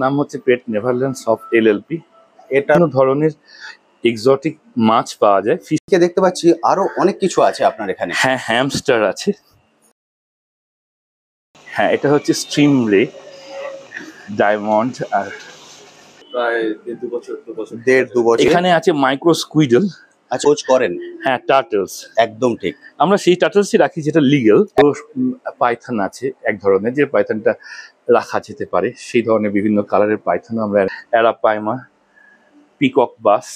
নাম হচ্ছে পেট Neverland soft LLP. এটা ধরনের এক্সোটিক মাছ পাওয়া যায়। ফিশকে দেখতে পাচ্ছি আরো অনেক কিছু আছে আপনার এখানে। হ্যাঁ, হ্যামস্টার আছে। হ্যাঁ, এটা হচ্ছে স্ট্রিম রে, ডায়মন্ড। আর প্রায় দেড় দু বছর এখানে আছে মাইক্রো স্কুইডল। আচ্ছা, কোচ করেন? হ্যাঁ, টার্টলস। একদম ঠিক। আমরা সেই টার্টলসই রাখি যেটা লিগ্যাল। তো পাইথন আছে এক ধরনের, যে পাইথনটা রাখা যেতে পারে, সেই ধরনের বিভিন্ন কালারের পাইথন আমরা। অ্যারাপাইমা, পিকক বাস,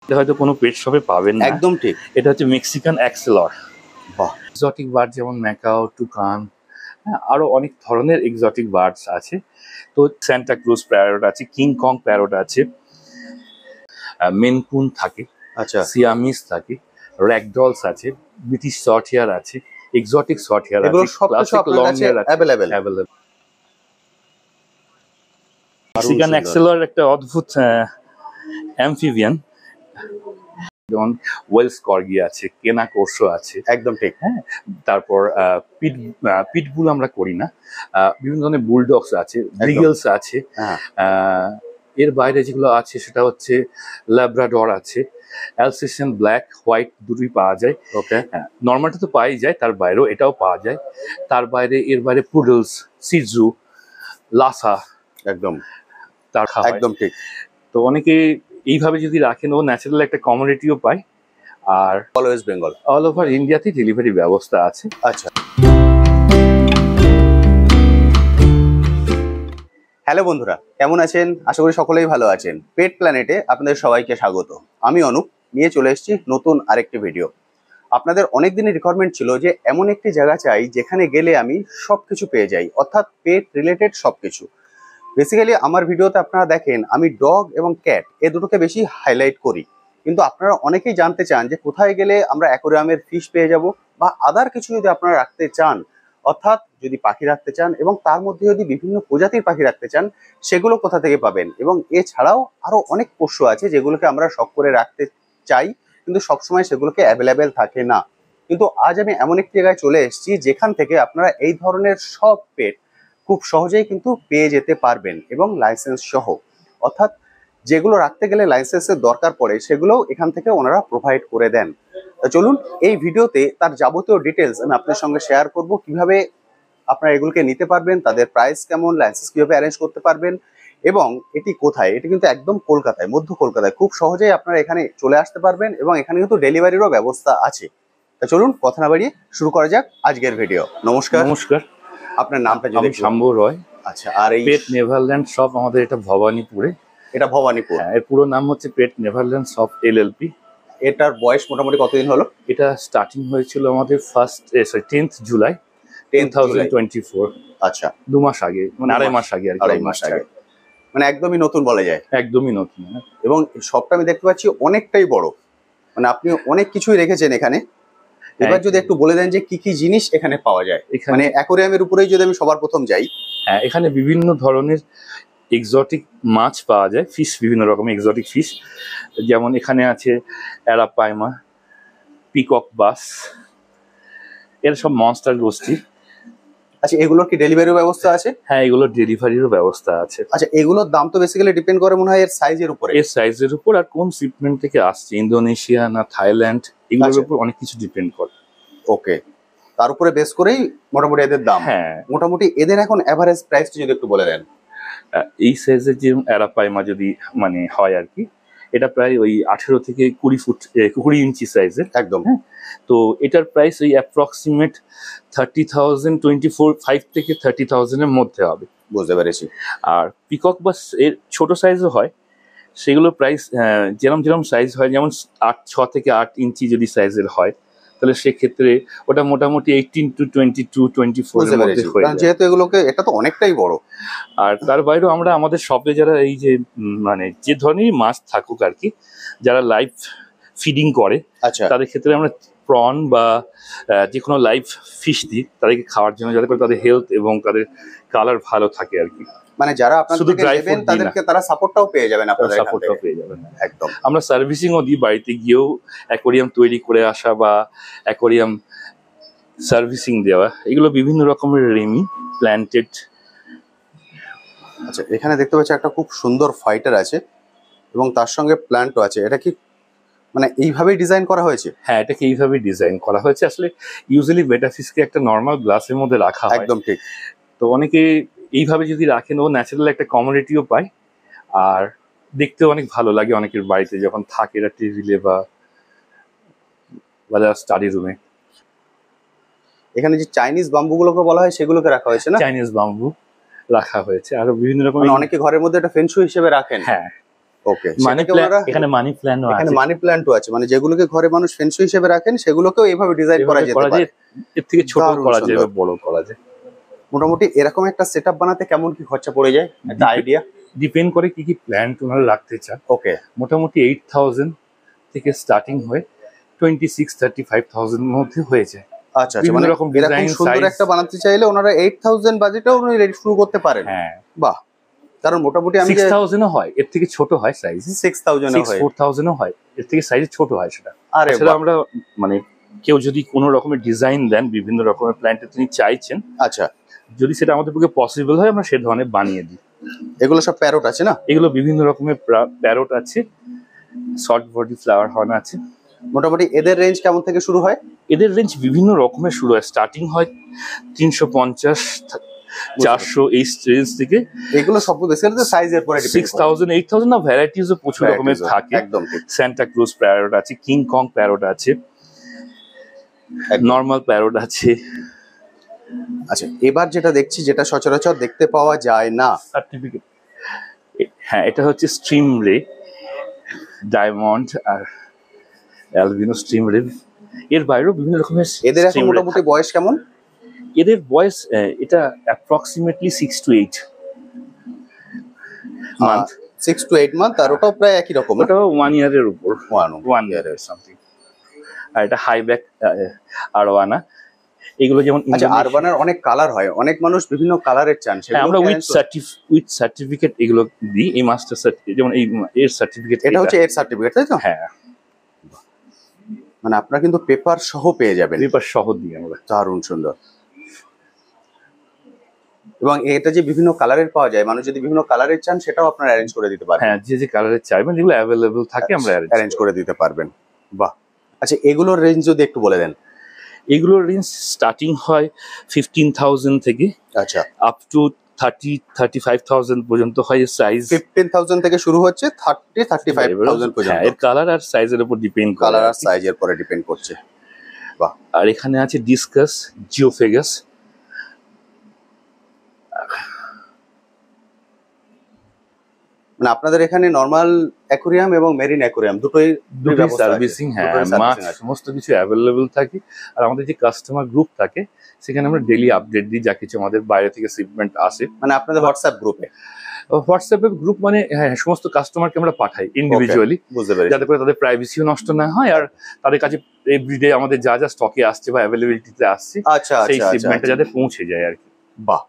এটা হয়তো কোনো পেট শপে পাবেন না। একদম ঠিক। এটা হচ্ছে মেক্সিকান অ্যাক্সেলর। বাহ। এক্সোটিক বার্ড যেমন ম্যাকাও, টুকান, হ্যাঁ, আরো অনেক ধরনের এক্সোটিক বার্ডস আছে। তো স্যান্টা ক্রুজ প্যারট আছে, কিং কং প্যারট আছে, মেনকুন থাকে, আচ্ছা, সিয়ামিস থাকে, র্যাগডলস আছে, ব্রিটিশ শর্ট হেয়ার আছে, এক্সোটিক শর্ট হেয়ার আছে, ক্লাসিক লং হেয়ার আছে, অ্যাভেলেবল। মেক্সিকান অ্যাক্সেলর একটা অদ্ভুত অ্যাম্ফিবিয়ান, যেমন ওয়েলস কর্গি আছে, কেনা কোর্সো আছে। একদম ঠিক। হ্যাঁ, তারপর পিটবুল আমরা করি না, বিভিন্ন ধরনের বুলডগস আছে, বিগলস আছে। এর বাইরে যেগুলো আছে সেটা হচ্ছে ল্যাব্রাডর আছে, অ্যালসেশিয়ান ব্ল্যাক হোয়াইট দুটোই পাওয়া যায়। ওকে, হ্যাঁ, নর্মালটা তো পাওয়াই যায়, তার বাইরেও এটাও পাওয়া যায়। তার বাইরে এর বাইরে পুডলস, সিজু, লাসা, একদম তার খাওয়া একদম ঠিক। তো অনেকে এইভাবে যদি রাখেন, ও ন্যাচারাল একটা কমিউনিটিও পায়। আর all West Bengal, all over ইন্ডিয়াতে ডেলিভারি ব্যবস্থা আছে। আচ্ছা। হ্যালো বন্ধুরা, কেমন আছেন? আশা করি সকলেই ভালো আছেন। পেট প্ল্যানেটে আপনাদের সবাইকে স্বাগত। আমি অনুপ, নিয়ে চলে এসেছি নতুন আরেকটি ভিডিও। আপনাদের অনেক দিনের রিকোয়ারমেন্ট ছিল যে এমন একটি জায়গা চাই যেখানে গেলে আমি সবকিছু পেয়ে যাই, অর্থাৎ পেট রিলেটেড সবকিছু। বেসিক্যালি আমার ভিডিওতে আপনারা দেখেন আমি ডগ এবং ক্যাট এ দুটোকে বেশি হাইলাইট করি, কিন্তু আপনারা অনেকেই জানতে চান যে কোথায় গেলে আমরা অ্যাকোয়ারিয়ামের ফিশ পেয়ে যাব, বা আদার কিছু যদি আপনারা রাখতে চান, অর্থাৎ যদি পাখি রাখতে চান এবং তার মধ্যে যদি বিভিন্ন প্রজাতির পাখি রাখতে চান, সেগুলো কোথা থেকে পাবেন। এবং এছাড়াও আরো অনেক পোষ্য আছে যেগুলোকে আমরা শখ করে রাখতে চাই, কিন্তু সবসময় সেগুলোকে অ্যাভেলেবেল থাকে না। কিন্তু আজ আমি এমন একটি জায়গায় চলে এসেছি যেখান থেকে আপনারা এই ধরনের সব পেট খুব সহজেই কিন্তু পেয়ে যেতে পারবেন, এবং লাইসেন্স সহ। অর্থাৎ যেগুলো রাখতে গেলে লাইসেন্সের দরকার পড়ে সেগুলোও এখান থেকে ওনারা প্রোভাইড করে দেন। তো চলুন এই ভিডিওতে তার যাবতীয় ডিটেলস আমি আপনার সঙ্গে শেয়ার করব, কিভাবে আপনারা এগুলোকে নিতে পারবেন, তাদের প্রাইস কেমন, লাইসেন্স কিভাবে অ্যারেঞ্জ করতে পারবেন, এবং এটি কোথায়। এটি কিন্তু একদম কলকাতায়, মধ্য কলকাতায়। খুব সহজেই আপনারা এখানে চলে আসতে পারবেন, এবং এখানে কিন্তু ডেলিভারিরও ব্যবস্থা আছে। তো চলুন কথা না বাড়িয়ে শুরু করা যাক আজকের ভিডিও। নমস্কার। নমস্কার, আপনার নামটা যদি? আমি শাম্বু রয়। আচ্ছা, আর এই পেট নেভারল্যান্ড শপ আমাদের এটা ভবানীপুরে। এটা ভবানীপুর? হ্যাঁ, এর পুরো নাম হচ্ছে পেট নেভারল্যান্ড সফট এলএলপি। এটার বয়স মোটামুটি কতদিন হলো? এটা স্টার্টিং হয়েছিল আমাদের 10th জুলাই 2024। আচ্ছা, 2 মাস আগে, মানে আড়াই মাস আগে আর কি। আড়াই মাস আগে, মানে একদমই নতুন বলা যায়। একদমই নতুন। এবং শপটা আমি দেখতে পাচ্ছি অনেকটাই বড়, মানে আপনি অনেক কিছুই রেখেছেন এখানে। এবার যদি একটু বলে দেন যে কি কি জিনিস এখানে পাওয়া যায়, মানে অ্যাকোয়ারিয়ামের উপরেই যদি আমি সবার প্রথম যাই। হ্যাঁ, এখানে বিভিন্ন ধরনের এক্সোটিক মাছ পাওয়া যায়, ফিশ, বিভিন্ন রকমের এক্সোটিক ফিশ। যেমন এখানে আছে অ্যারাপাইমা, পিকক বাস, এর সব মনস্টার গোষ্ঠী। আচ্ছা, এগুলোর কি ডেলিভারির ব্যবস্থা আছে? হ্যাঁ, এগুলোর ডেলিভারিরও ব্যবস্থা আছে। আচ্ছা, এগুলোর দাম তো বেসিক্যালি ডিপেন্ড করে মনে হয় এর সাইজের উপরে। এর সাইজের উপর, আর কোন শিপমেন্ট থেকে আসছে, ইন্দোনেশিয়া না থাইল্যান্ড, এগুলোর উপর অনেক কিছু ডিপেন্ড করে। ওকে, তার উপরে বেস করেই মোটামুটি এদের দাম। হ্যাঁ, মোটামুটি এদের এখন এভারেজ প্রাইসটা যদি একটু বলে দেন। এই সাইজের যে অ্যারাপাইমা যদি মানে হয় আর কি, এটা প্রায় ওই 18 থেকে 20 ইঞ্চি সাইজের একদম। হ্যাঁ, তো এটার প্রাইস ওই অ্যাপ্রক্সিমেট 30,000, 5 থেকে 30,000 এর মধ্যে হবে। বুঝতে পেরেছি। আর পিকক বাস এর ছোট সাইজও হয়, সেগুলো প্রাইস যেরকম সাইজ হয়, যেমন 6 থেকে 8 ইঞ্চি যদি সাইজের হয়, তাহলে সেক্ষেত্রে ওটা মোটামুটি 18 to 22, 24 এর মধ্যে হয়ে যায়। যেহেতু এগুলোকে, এটা তো অনেকটাই বড়। আর তার বাইরেও আমরা আমাদের শপে যারা এই যে মানে যে ধরনেরই মাছ থাকুক আর কি, যারা লাইভ ফিডিং করে, আচ্ছা, তাদের ক্ষেত্রে আমরা প্রন বা যে কোনো লাইভ ফিশ দিই তাদেরকে খাওয়ার জন্য, যাতে করে তাদের হেলথ এবং তাদের কালার ভালো থাকে আর কি। মানে যারা আপনাদের থেকে নেবেন তাদেরকে তারা সাপোর্টটাও পেয়ে যাবেন, আপনাদের সাপোর্টটাও পেয়ে যাবেন। একদম। আমরা সার্ভিসিংও দিই, বাড়িতে গিয়েও অ্যাকোয়ারিয়াম তৈরি করে আসা বা অ্যাকোয়ারিয়াম সার্ভিসিং দেওয়া, এগুলো বিভিন্ন রকমের রেমি, প্ল্যান্টেড, আচ্ছা, এখানে দেখতে পাচ্ছি একটা খুব সুন্দর ফাইটার আছে এবং তার সঙ্গে প্ল্যান্টও আছে। এটা কি মানে এইভাবেই ডিজাইন করা হয়েছে? হ্যাঁ, এটাকে এইভাবে ডিজাইন করা হয়েছে। আসলে ইউজুয়ালি বেটাফিসকে একটা নর্মাল গ্লাসের মধ্যে রাখা হয়, একদম ঠিক। তো অনেকে এইভাবে যদি রাখেন ও ন্যাচারাল একটা কমোডিটিও পায়, আর দেখতেও অনেক ভালো লাগে অনেকের বাড়িতে যখন থাকে এরা টেবিলে বা স্টাডি রুমে। এখানে যে চাইনিজ বাম্বুগুলোকে বলা হয় সেগুলোকে রাখা হয়েছে না? চাইনিজ বাম্বু রাখা হয়েছে, আরো বিভিন্ন রকম। মানে অনেকে ঘরের মধ্যে এটা ফেনশুই হিসেবে রাখেন। হ্যাঁ, ওকে। মানি প্ল্যান্ট, এখানে মানি প্ল্যান্টও আছে। এখানে মানি প্ল্যান্টও আছে, মানে যেগুলোকে ঘরে মানুষ ফেনশুই হিসেবে রাখেন সেগুলোকেও এইভাবে ডিজাইন করা যেতে পারে। এর থেকে ছোট করা যায় বা বড় করা যায়। মোটামুটি এরকম একটা সেটআপ বানাতে কেমন কি খরচা পড়ে যায়, একটা আইডিয়া? ডিপেন্ড করে কি কি প্ল্যান্ট ওনারা রাখতে চান। ওকে। মোটামুটি 8,000 থেকে স্টার্টিং হয়ে 26,000-35,000 এর মধ্যে হয়ে যায়। আচ্ছা আচ্ছা, মানে এরকম সুন্দর একটা বানাতে চাইলে ওনারা 8,000 বাজেটেও উনি রেডি শুরু করতে পারেন। হ্যাঁ, বাহ। কারণ মোটামুটি আমি 6,000 ও হয়, এর থেকে ছোট হয় সাইজ 6,000 ও হয়, 4,000 ও হয়, এর থেকে সাইজ ছোট হয় সেটা। আরে সেটা আমরা মানে কেউ যদি কোনো রকমের ডিজাইন দেন বিভিন্ন রকমের প্ল্যান্টে তিনি চাইছেন, আচ্ছা, যদি সেটা আমাদের পক্ষে পসিবল হয় আমরা সে ধরনের বানিয়ে দিই। এগুলো সব প্যারট আছে না? এগুলো বিভিন্ন রকমের প্যারট আছে, শর্ট বডি ফ্লাওয়ার হর্ন আছে। মোটামুটি এদের রেঞ্জ কেমন থেকে শুরু হয়? এদের রেঞ্জ বিভিন্ন রকমের শুরু হয়, স্টার্টিং হয় 350, 400 এই রেঞ্জ থেকে। এগুলো সব বেসিক্যালি সাইজের পরে 6,000, 8,000 না, ভ্যারাইটিজও প্রচুর রকমের থাকে। একদম ঠিক। সান্টা ক্রুজ প্যারট আছে, কিং কং প্যারট আছে, নর্মাল প্যারট আছে। আচ্ছা, এবার যেটা দেখছি যেটা সচরাচর দেখতে পাওয়া যায় না, সার্টিফিকেট। হ্যাঁ, এটা হচ্ছে স্ট্রিম রে, ডায়মন্ড আর অ্যালবিনো স্ট্রিম রে। এর বাইরেও বিভিন্ন রকমের। এদের এখন মোটামুটি বয়স কেমন? এদের বয়স এটা approximately 6 to 8 month. 6 to 8 month. আর ওটাও প্রায় একই রকম, ওটাও 1 ইয়ারের উপর, 1 ইয়ারের সামথিং। আর এটা হাই ব্যাক আরওয়ানা। এগুলো যেমন আরবানার অনেক কালার হয়, অনেক মানুষ বিভিন্ন কালারের চান, আমরা উইথ সার্টিফিকেট এগুলো দিই। এই মাস্টার সার্টিফিকেট, যেমন এই এর সার্টিফিকেট, এটা হচ্ছে এর সার্টিফিকেট, তাই তো? হ্যাঁ, মানে আপনারা কিন্তু পেপার সহ পেয়ে যাবেন। পেপার সহ দিই আমরা। দারুণ সুন্দর। এবং এটা যে বিভিন্ন কালারের পাওয়া যায়, মানুষ যদি বিভিন্ন কালারের চান সেটাও আপনারা অ্যারেঞ্জ করে দিতে পারবেন। হ্যাঁ, যে কালারের চাইবেন যেগুলো অ্যাভেলেবল থাকে আমরা অ্যারেঞ্জ করে দিতে পারবেন। বাহ। আচ্ছা, এগুলোর রেঞ্জ যদি একটু বলে দেন। এগুলোর রেঞ্জ স্টার্টিং হয় 15,000 থেকে, আচ্ছা, আপ টু 30-35,000 পর্যন্ত হয় সাইজ। 15,000 থেকে শুরু হচ্ছে 30-35,000 পর্যন্ত। এর কালার আর সাইজের উপর ডিপেন্ড করে, কালার আর সাইজের উপরে ডিপেন্ড করছে। বাহ। আর এখানে আছে ডিসকাস, জিওফেগাস। মানে আপনাদের এখানে নরমাল অ্যাকুরিয়াম এবং মেরিন অ্যাকুরিয়াম দুটোই সার্ভিসিং, হ্যাঁ, মাছ সমস্ত কিছু অ্যাভেলেবল থাকে। আর আমাদের যে কাস্টমার গ্রুপ থাকে সেখানে আমরা ডেইলি আপডেট দিই যা কিছু আমাদের বাইরে থেকে শিপমেন্ট আসে। মানে আপনাদের হোয়াটসঅ্যাপ গ্রুপে? হোয়াটসঅ্যাপে গ্রুপ মানে হ্যাঁ, সমস্ত কাস্টমারকে আমরা পাঠাই ইন্ডিভিজুয়ালি, বুঝতে পেরেছি, যাতে করে তাদের প্রাইভেসিও নষ্ট না হয় আর তাদের কাছে এভরিডে আমাদের যা যা স্টকে আসছে বা অ্যাভেলেবিলিটিতে আসছে আচ্ছা সেই শিপমেন্টটা যাতে পৌঁছে যায় আর কি। বাহ।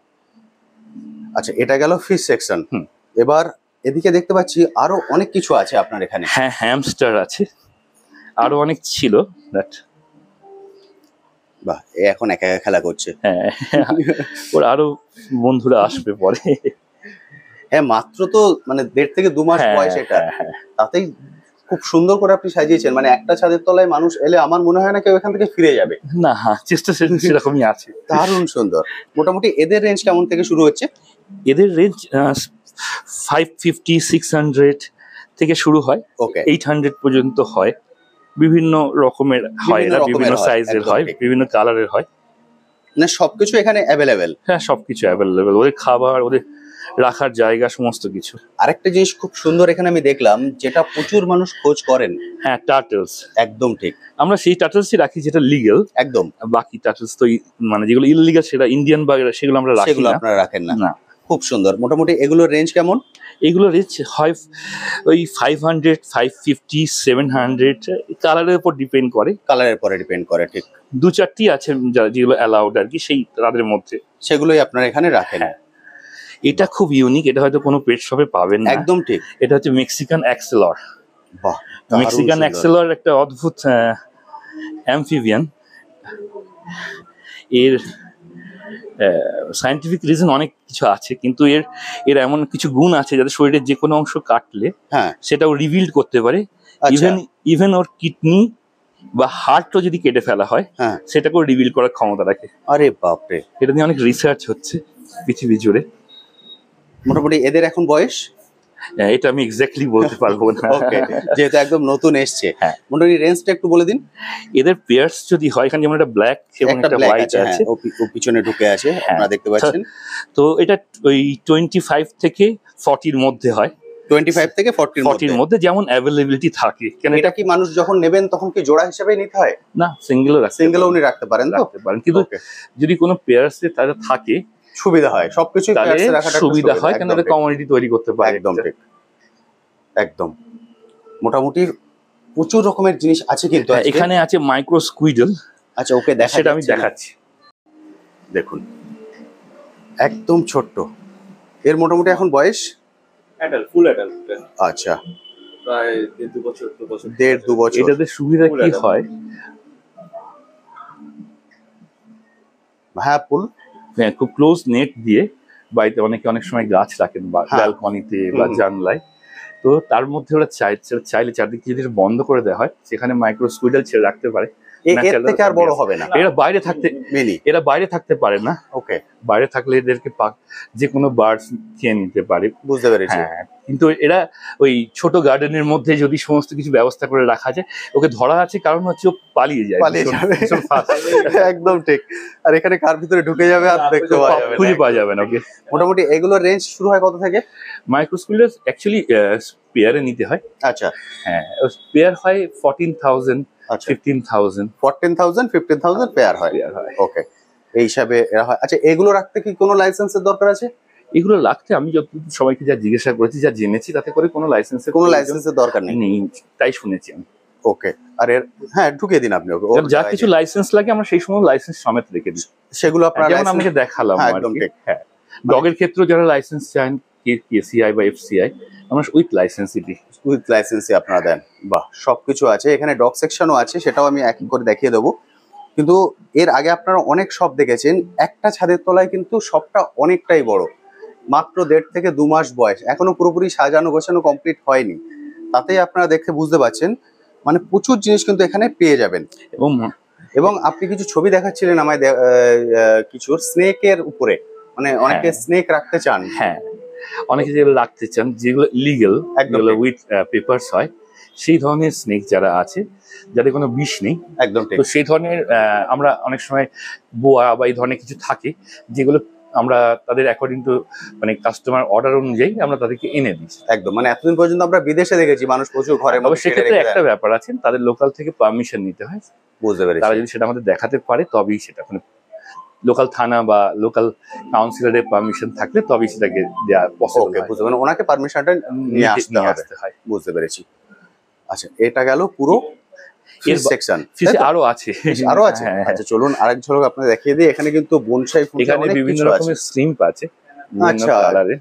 আচ্ছা, এটা গেল ফিশ সেকশন। এবার এদিকে দেখতে পাচ্ছি আরো অনেক কিছু আছে আপনার এখানে। হ্যাঁ, হ্যামস্টার আছে, আরো অনেক ছিল। বাহ, এখন একা একা খেলা করছে। হ্যাঁ, ওর আরো বন্ধুরা আসবে পরে। হ্যাঁ, মাত্র তো মানে 1.5 থেকে 2 মাস বয়স এটা, তাতেই খুব সুন্দর করে আপনি সাজিয়েছেন। মানে একটা ছাদের তলায় মানুষ এলে আমার মনে হয় না কেউ এখান থেকে ফিরে যাবে। না, চেষ্টা সেরকমই আছে। দারুণ সুন্দর। মোটামুটি এদের রেঞ্জ কেমন থেকে শুরু হচ্ছে? এদের রেঞ্জ 550-600 থেকে শুরু হয়, 800 পর্যন্ত হয়। বিভিন্ন রকমের হয়, বিভিন্ন সাইজের হয়, বিভিন্ন কালারের হয়। মানে সবকিছু এখানে অ্যাভেলেবেল? হ্যাঁ, সবকিছু অ্যাভেলেবেল, ওদের খাবার, ওদের রাখার জায়গা, সমস্ত কিছু। আরেকটা জিনিস খুব সুন্দর এখানে আমি দেখলাম, যেটা প্রচুর মানুষ খোঁজ করেন। হ্যাঁ, টার্টলস। একদম ঠিক। আমরা সেই টার্টলসই রাখি যেটা লিগ্যাল। একদম। বাকি টার্টলস তো মানে যেগুলো ইললিগ্যাল, সেটা ইন্ডিয়ান বা সেগুলো আমরা রাখি না। সেগুলো আপনারা রাখেন না? খুব সুন্দর। মোটামুটি এগুলোর রেঞ্জ কেমন? এগুলো রেঞ্জ হয় ওই 500, 550, 700, কালারের উপর ডিপেন্ড করে। কালারের উপরে ডিপেন্ড করে, ঠিক। 2-4টি আছে যেগুলো অ্যালাউড আর কি, সেই তাদের মধ্যে সেগুলোই আপনারা এখানে রাখেন। হ্যাঁ, এটা খুব ইউনিক, এটা হয়তো কোনো পেট শপে পাবেন না। একদম ঠিক। এটা হচ্ছে মেক্সিকান অ্যাক্সেলর। বাহ। মেক্সিকান অ্যাক্সেলর একটা অদ্ভুত অ্যাম্ফিবিয়ান। এর সায়েন্টিফিক রিজন অনেক কিছু আছে, কিন্তু এর এমন কিছু গুণ আছে যাতে শরীরের যে কোনো অংশ কাটলে হ্যাঁ সেটাও রিভিল করতে পারে। আচ্ছা ইভেন ওর কিডনি বা হার্টও যদি কেটে ফেলা হয় হ্যাঁ সেটাকেও রিভিল করার ক্ষমতা রাখে। আরে বাপরে, এটা নিয়ে অনেক রিসার্চ হচ্ছে পৃথিবী জুড়ে। মোটামুটি এদের এখন বয়স এটা আমি এক্স্যাক্টলি বলতে পারবো না। ওকে, যেহেতু একদম নতুন এসছে, হ্যাঁ। মোটামুটি রেঞ্জটা একটু বলে দিন। এদের পেয়ার্স যদি হয়, এখানে যেমন একটা ব্ল্যাক এবং একটা একটা ব্ল্যাক হোয়াইট আছে, আছে, ও পিছনে ঢুকে আছে, আপনারা দেখতে পাচ্ছেন। তো এটা ওই 25 থেকে 40-র মধ্যে হয়, 25 থেকে 40-র মধ্যে যেমন অ্যাভেলেবিলিটি থাকে। কেন এটা কি মানুষ যখন নেবেন তখন কি জোড়া হিসেবে নিতে হয়? না, সিঙ্গেলও সিঙ্গেলও উনি রাখতে পারেন তো? কিন্তু Okay. যদি কোনো পেয়ার্সে তারা থাকে সুবিধা হয়, সবকিছু তাহলে সুবিধা হয়, কেন এটা কমিউনিটি তৈরি করতে পারে। একদম ঠিক, একদম। মোটামুটি প্রচুর রকমের জিনিস আছে কিন্তু আজকে। এখানে আছে মাইক্রো স্কুইডল। আচ্ছা ওকে, সেটা আমি দেখাচ্ছি। দেখুন একদম ছোট্ট, এর মোটামুটি এখন বয়স ফুল অ্যাডাল্ট, আচ্ছা প্রায় 1.5 বছর 2 বছর। 1.5-2 বছর। এটাতে সুবিধা কি হয়, হ্যাঁ ফুল খুব ক্লোজ নেট দিয়ে বাড়িতে অনেকে অনেক সময় গাছ রাখেন বা ব্যালকনিতে বা জানলায়, তো তার মধ্যে ওরা চাইলে চারদিকে যদি বন্ধ করে দেওয়া হয় সেখানে মাইক্রো স্কুইডল ছেড়ে রাখতে পারে। এর থেকে আর বড় হবে না। এরা বাইরে থাকতে পারে না। ওকে, বাইরে থাকলে এদেরকে যে কোনো বার্ডস খেয়ে নিতে পারে। বুঝতে পেরেছি। হ্যাঁ, কিন্তু এরা ওই ছোট গার্ডেনের মধ্যে যদি সমস্ত কিছু ব্যবস্থা করে রাখা যায়, ওকে ধরা আছে কারণ হচ্ছে ও পালিয়ে যায়। একদম ঠিক। আর এখানে কার ভিতরে ঢুকে যাবে আর দেখতে পাওয়া যাবে না, খুঁজে পাওয়া যাবে না ওকে। মোটামুটি এগুলোর রেঞ্জ শুরু হয় কত থেকে? মাইক্রোস্কুইডল অ্যাকচুয়ালি পেয়ারে নিতে হয়। আচ্ছা হ্যাঁ, পেয়ার হয় 14,000 আচ্ছা 15,000 14,000 15,000 পেয়ার হয়। ওকে, এই হিসাবে এরা হয়। আচ্ছা এগুলো রাখতে কি কোনো লাইসেন্সের দরকার আছে? এগুলো লাগতে আমি যত সবাইকে যা জিজ্ঞাসা করেছি, যা জেনেছি, তাতে করে কোনো লাইসেন্সের দরকার নেই, তাই শুনেছি আমি। ওকে, আর এর হ্যাঁ ঢুকিয়ে দিন আপনি ওকে। যা কিছু লাইসেন্স লাগে আমরা সেই সময় লাইসেন্স সমেত রেখে দিই, সেগুলো আপনারা যেমন আপনাকে দেখালাম। একদম ঠিক। হ্যাঁ, ডগের ক্ষেত্রে যারা লাইসেন্স চান, কেসিআই বা এফসিআই, আমরা উইথ লাইসেন্সই দিই। উইথ লাইসেন্সই আপনারা দেন? বাহ, সবকিছু আছে এখানে। ডগ সেকশনও আছে, সেটাও আমি এক করে দেখিয়ে দেবো। কিন্তু এর আগে আপনারা অনেক শপ দেখেছেন, একটা ছাদের তলায় কিন্তু শপটা অনেকটাই বড়। মাত্র 1.5 থেকে 2 মাস বয়স, এখনো পুরোপুরি সাজানো গোছানো কমপ্লিট হয়নি। তাতেই আপনারা দেখে বুঝতে পারছেন মানে প্রচুর জিনিস কিন্তু এখানে পেয়ে যাবেন। এবং আপনি কিছু ছবি দেখাচ্ছিলেন আমায়, কিছু স্নেকের উপরে, মানে অনেকে স্নেক রাখতে চান। হ্যাঁ, অনেকে যেগুলো রাখতে চান, যেগুলো লিগেল, যেগুলো উইথ পেপারস হয়, সেই ধরনের স্নেক যারা আছে, যাদের কোনো বিষ নেই, একদম ঠিক, তো সেই ধরনের আমরা অনেক সময় বোয়া বা এই ধরনের কিছু থাকে যেগুলো আমরা তাদের অ্যাকর্ডিং টু মানে কাস্টমার অর্ডার অনুযায়ী আমরা তাদেরকে এনে দিই। একদম, মানে এতদিন পর্যন্ত আমরা বিদেশে দেখেছি মানুষ প্রচুর ঘরে মধ্যে। সেক্ষেত্রে একটা ব্যাপার আছে, তাদের লোকাল থেকে পারমিশন নিতে হয়। বুঝতে পেরেছি। তারা যদি সেটা আমাদের দেখাতে পারে তবেই সেটা, মানে লোকাল থানা বা লোকাল কাউন্সিলরের পারমিশন থাকলে তবেই সেটাকে দেওয়া পসিবল হয়। বুঝতে পারেন, ওনাকে পারমিশনটা নিয়ে আসতে হয়। বুঝতে পেরেছি। আচ্ছা, এটা গেল পুরো ফিশ সেকশন। আরো আছে, আচ্ছা চলুন আরেক ঝলক আপনাদের দেখিয়ে দিই। এখানে কিন্তু বনসাই ফুল, এখানে বিভিন্ন রকমের শ্রিম্প আছে, আচ্ছা কালারে,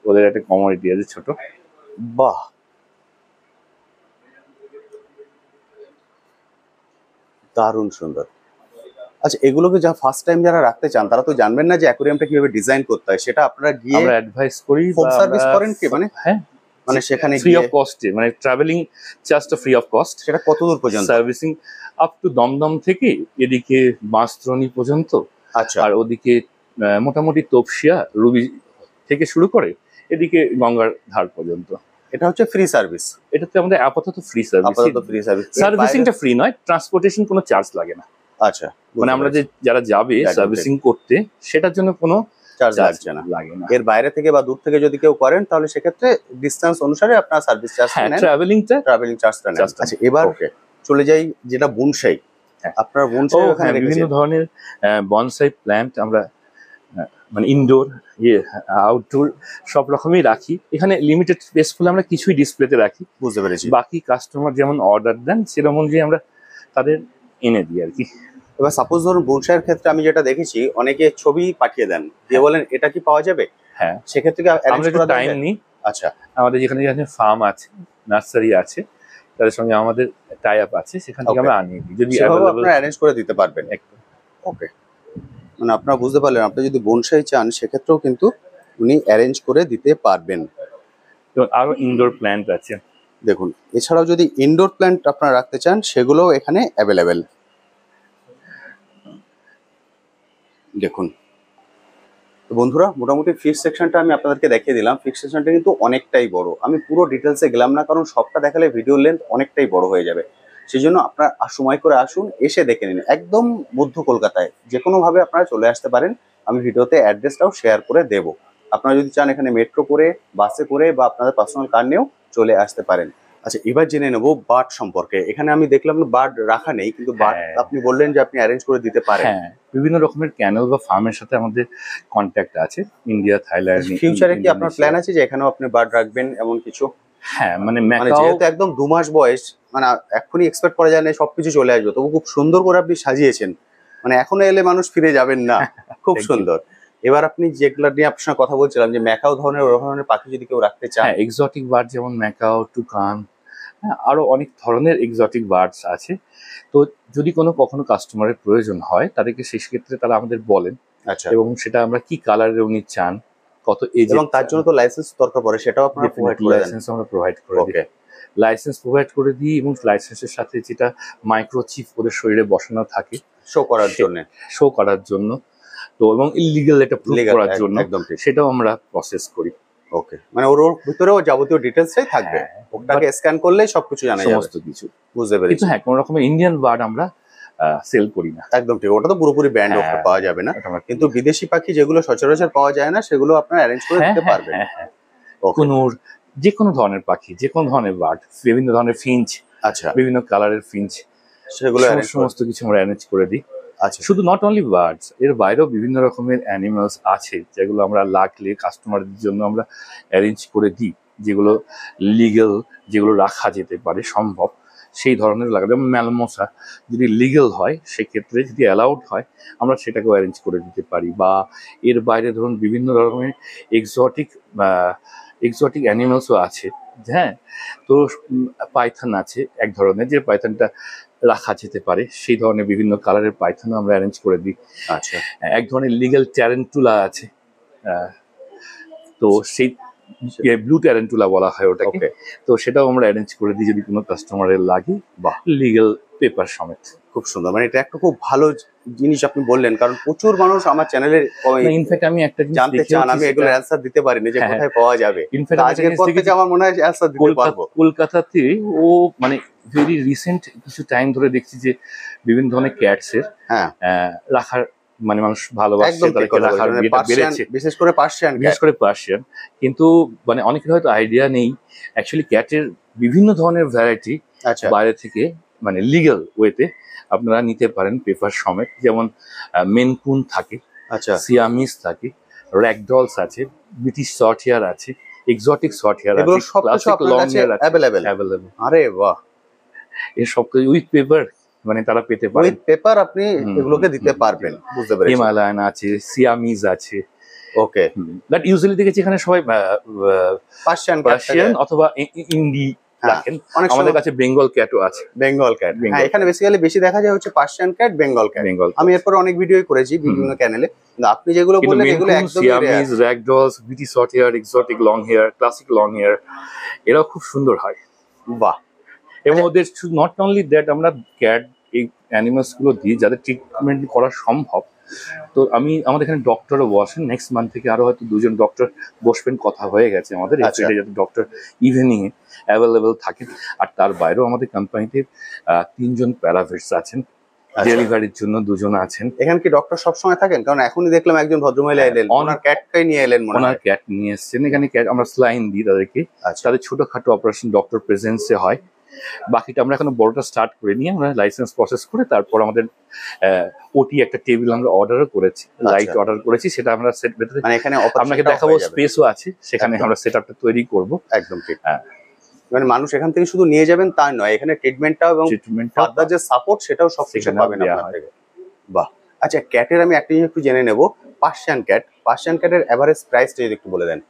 ওদের একটা কমোডিটি আছে ছোট। বাহ, দারুণ সুন্দর। আচ্ছা এগুলোকে যা ফার্স্ট টাইম যারা রাখতে চান তারা তো জানবেন না যে অ্যাকোয়ারিয়ামটা কিভাবে ডিজাইন করতে হয়, সেটা আপনারা গিয়ে আমরা অ্যাডভাইস করি। হোম সার্ভিস করেন কি? মানে হ্যাঁ, মানে সেখানে ফ্রি অফ কস্টে, মানে travelling just free of cost. সেটা কত দূর পর্যন্ত? সার্ভিসিং আপ টু দমদম থেকে এদিকে বাঁশদ্রোণী পর্যন্ত। আচ্ছা, আর ওদিকে মোটামুটি তপসিয়া রুবি থেকে শুরু করে এদিকে গঙ্গার ধার পর্যন্ত। এটা হচ্ছে ফ্রি সার্ভিস। এটাতে আমাদের আপাতত ফ্রি সার্ভিস। সার্ভিসিংটা ফ্রি নয়, ট্রান্সপোর্টেশন কোনো চার্জ লাগে না। আচ্ছা, মানে আমরা যে যারা যাবে সার্ভিসিং করতে, সেটার জন্য কোনো চার্জ লাগে না। এর বাইরে থেকে বা দূর থেকে যদি কেউ করেন তাহলে সেক্ষেত্রে ডিসটেন্স অনুসারে আপনার সার্ভিস চার্জ নেন, ট্রাভেলিং চার্জটা নেন। আচ্ছা এবার চলে যাই যেটা বনসাই। আপনার বনসাই ওখানে বিভিন্ন ধরনের বনসাই প্ল্যান্ট আমরা মানে ইনডোর আউটডোর সব রকমই রাখি। এখানে লিমিটেড স্পেস ফুল আমরা কিছুই ডিসপ্লেতে রাখি। বুঝতে পেরেছি। বাকি কাস্টমার যেমন অর্ডার দেন সেরকম অনুযায়ী আমরা তাদের এনে দিই আর কি। এবার সাপোজ ধরুন বনসাইয়ের ক্ষেত্রে আমি যেটা দেখেছি, অনেকে ছবি পাঠিয়ে দেন, দিয়ে বলেন এটা কি পাওয়া যাবে? হ্যাঁ, সেক্ষেত্রে আমরা একটু টাইম নিই। আচ্ছা, আমাদের যেখানে ফার্ম আছে, নার্সারি আছে, তাদের সঙ্গে আমাদের টাই আপ আছে, সেখান থেকে আমরা আনিয়ে দিই যদি আপনারা অ্যারেঞ্জ করে দিতে পারবেন। একদম। ওকে, মানে আপনারা বুঝতে পারলেন, আপনি যদি বনসাই চান সেক্ষেত্রেও কিন্তু উনি অ্যারেঞ্জ করে দিতে পারবেন। তো আরো ইনডোর প্ল্যান্ট আছে। দেখুন, এছাড়াও যদি ইনডোর প্ল্যান্ট আপনারা রাখতে চান সেগুলোও এখানে অ্যাভেলেবেল। দেখুন তো বন্ধুরা, মোটামুটি ফিক্স সেকশনটা আমি আপনাদেরকে দেখিয়ে দিলাম। ফিক্স সেকশনটা কিন্তু অনেকটাই বড়, আমি পুরো ডিটেলসে গেলাম না, কারণ সবটা দেখালে ভিডিও লেন্থ অনেকটাই বড় হয়ে যাবে। সেই জন্য আপনারা সময় করে আসুন, এসে দেখে নিন। একদম মধ্য কলকাতায় যে কোনোভাবে আপনারা চলে আসতে পারেন, আমি ভিডিওতে অ্যাড্রেসটাও শেয়ার করে দেব। আপনারা যদি চান এখানে মেট্রো করে, বাসে করে বা আপনাদের পার্সোনাল কার নিয়েও চলে আসতে পারেন। আচ্ছা, এবার জেনে নেব বার্ড সম্পর্কে। এখানে আমি দেখলাম বার্ড রাখা নেই, কিন্তু বার্ড আপনি বললেন যে আপনি অ্যারেঞ্জ করে দিতে পারেন। হ্যাঁ, বিভিন্ন রকমের ক্যানেল বা ফার্মের সাথে আমাদের কন্ট্যাক্ট আছে, ইন্ডিয়া, থাইল্যান্ড। ফিউচারে কি আপনার প্ল্যান আছে যে এখানেও আপনি বার্ড রাখবেন এমন কিছু? হ্যাঁ, মানে যেহেতু একদম 2 মাস বয়স, মানে এখনই এক্সপেক্ট করা যায় না সবকিছু চলে আসবে, তবু খুব সুন্দর করে আপনি সাজিয়েছেন। মানে এখনো এলে মানুষ ফিরে যাবেন না। খুব সুন্দর। এবার আপনি যেগুলো নিয়ে আপনার সঙ্গে কথা বলছিলাম যে ম্যাকাও ধরনের ওই ধরনের পাখি যদি কেউ রাখতে চান। হ্যাঁ, এক্সোটিক বার্ড যেমন ম্যাকাও, টুকান, হ্যাঁ, আরো অনেক ধরনের এক্সোটিক বার্ডস আছে। তো যদি কখনো কাস্টমারের প্রয়োজন হয় তাদেরকে সেই ক্ষেত্রে তারা আমাদের বলেন। আচ্ছা। এবং সেটা আমরা কি কালারের উনি চান, কত এজ, এবং তার জন্য তো লাইসেন্স দরকার পড়ে, সেটাও আপনারা প্রোভাইড করে দেন। লাইসেন্স আমরা প্রোভাইড করে দিই। লাইসেন্স প্রোভাইড করে দিই এবং লাইসেন্সের সাথে যেটা মাইক্রোচিপ ওদের শরীরে বসানো থাকে শো করার জন্য, তো এবং ইলিগাল এটা প্রুভ করার জন্য একদম ঠিক, সেটাও আমরা প্রসেস করি। ওকে, মানে ওর ভিতরেও যাবতীয় ডিটেইলসটাই থাকবে, ওটাকে স্ক্যান করলেই সবকিছু জানা যাবে, সমস্ত কিছু বুঝতে পেরেছি। কিন্তু হ্যাঁ, কোন রকমের ইন্ডিয়ান বার্ড আমরা সেল করি না। একদম ঠিক, ওটা তো পুরোপুরি ব্যান্ড অফার পাওয়া যাবে না, কিন্তু বিদেশি পাখি যেগুলো সচরাচর পাওয়া যায় না সেগুলো আপনারা অ্যারেঞ্জ করে দিতে পারবেন। হ্যাঁ, কুনুর, যে কোনো ধরনের পাখি, যে কোনো ধরনের বার্ড, বিভিন্ন ধরনের ফিঞ্চ, আচ্ছা, বিভিন্ন কালারের ফিঞ্চ, সেগুলো সমস্ত কিছু আমরা অ্যারেঞ্জ করে দিই। আচ্ছা, শুধু নট অনলি বার্ডস, এর বাইরেও বিভিন্ন রকমের অ্যানিমালস আছে যেগুলো আমরা লাগলে কাস্টমারদের জন্য আমরা অ্যারেঞ্জ করে দিই, যেগুলো লিগ্যাল, যেগুলো রাখা যেতে পারে সম্ভব, সেই ধরনের লাগে। যেমন ম্যালমোসা যদি লিগ্যাল হয়, সেক্ষেত্রে যদি অ্যালাউড হয় আমরা সেটাকেও অ্যারেঞ্জ করে দিতে পারি। বা এর বাইরে ধরুন বিভিন্ন রকমের এক্সোটিক অ্যানিমালসও আছে। হ্যাঁ, তো পাইথন আছে এক ধরনের, যে পাইথনটা রাখা যেতে পারে, সেই ধরনের বিভিন্ন কালারের পাইথনও আমরা অ্যারেঞ্জ করে দিই। আচ্ছা, এক ধরনের লিগ্যাল ট্যারেন্টুলা আছে, তো সেই ব্লু ট্যারেন্টুলা বলা হয় ওটাকে, তো সেটাও আমরা অ্যারেঞ্জ করে দিই যদি কোনো কাস্টমারের লাগে, বা লিগ্যাল পেপার সমেত। খুব সুন্দর, মানে এটা একটা খুব ভালো জিনিস আপনি বললেন, কারণ প্রচুর মানুষ আমার চ্যানেলে ইনফ্যাক্ট আমি একটা জিনিস জানতে চান, আমি এগুলো অ্যানসার দিতে পারি না যে কোথায় পাওয়া যাবে। ইনফ্যাক্ট আজকের পর থেকে আমার মনে হয় অ্যানসার দিতে পারবো। কলকাতাতে ও মানে ভেরি রিসেন্ট কিছু টাইম ধরে দেখছি যে বিভিন্ন ধরনের ক্যাটস এর রাখার, মানে মানুষ ভালোবাসে তাদেরকে রাখার, এটা বেড়েছে, বিশেষ করে পার্সিয়ান। কিন্তু মানে অনেকের হয়তো আইডিয়া নেই অ্যাকচুয়ালি ক্যাটের বিভিন্ন ধরনের ভ্যারাইটি বাইরে থেকে মানে লিগ্যাল ওয়েতে আপনারা নিতে পারেন পেপার সমেত। যেমন মেনকুন থাকে, আচ্ছা, সিয়ামিস থাকে, র্যাগডলস আছে, ব্রিটিশ শর্ট হেয়ার আছে, এক্সোটিক শর্ট হেয়ার আছে, ক্লাসিক লং হেয়ার আছে, অ্যাভেলেবল। আরে বাহ, এই সব উইথ পেপার মানে তারা পেতে পারেন, উইথ পেপার আপনি এগুলোকে দিতে পারবেন, বুঝতে পেরেছি। হিমালয়ান আছে, সিয়ামিজ আছে। ওকে, বাট ইউজুয়ালি দেখেছি এখানে সবাই পার্সিয়ান অথবা ইন্ডি রাখেন। আমাদের কাছে বেঙ্গল ক্যাটও আছে। বেঙ্গল ক্যাট, হ্যাঁ, এখানে বেসিক্যালি বেশি দেখা যায় হচ্ছে পার্সিয়ান ক্যাট, বেঙ্গল ক্যাট। আমি এরপর অনেক ভিডিওই করেছি বিভিন্ন চ্যানেলে, কিন্তু আপনি যেগুলো বললেন এগুলো একদমই Siamese, ragdolls, British short hair, exotic long hair, classic long hair, এরাও খুব সুন্দর হয়। বাহ, এবং ওদের শুধু নট অনলি দ্যাট, আমরা ক্যাট এই অ্যানিমালস গুলো দিই যাদের ট্রিটমেন্ট করা সম্ভব। তো আমাদের এখানে ডক্টরও বসেন, নেক্সট মান্থ থেকে আরো হয়তো 2 জন ডক্টর বসবেন, কথা হয়ে গেছে আমাদের, যাতে ডক্টর ইভিনিং এ অ্যাভেলেবেল থাকেন। আর তার বাইরেও আমাদের কোম্পানিতে 3 জন প্যারাভেটস আছেন, ডেলিভারির জন্য 2 জন আছেন। এখানে কি ডক্টর সবসময় থাকেন? কারণ এখনই দেখলাম একজন ভদ্রমহিলা এলেন, ওনার ক্যাটটাই নিয়ে এলেন, ওনার ক্যাট নিয়ে এসেছেন। এখানে ক্যাট আমরা স্লাইন দিই তাদেরকে, তাদের ছোটখাটো অপারেশন ডক্টর প্রেজেন্সে হয়। বাকিটা আমরা এখন বড়টা স্টার্ট করে নিয়ে আমরা লাইসেন্স প্রসেস করে তারপর আমাদের ওটি একটা টেবিল আমরা অর্ডারও করেছি, লাইট অর্ডার করেছি, সেটা আমরা সেট ভেতরে, মানে এখানে আপনাকে দেখাবো, স্পেসও আছে সেখানে, আমরা সেটআপটা তৈরি করব। একদম ঠিক, মানে মানুষ এখান থেকে শুধু নিয়ে যাবেন তা নয়, এখানে ট্রিটমেন্টটাও এবং ফার্দার যে সাপোর্ট সেটাও সব কিছু পাবেন আপনার থেকে। বাহ, আচ্ছা, ক্যাটের আমি একটা জিনিস একটু জেনে নেব, পার্সিয়ান ক্যাটের এভারেজ প্রাইসটা যদি একটু বলে দেন।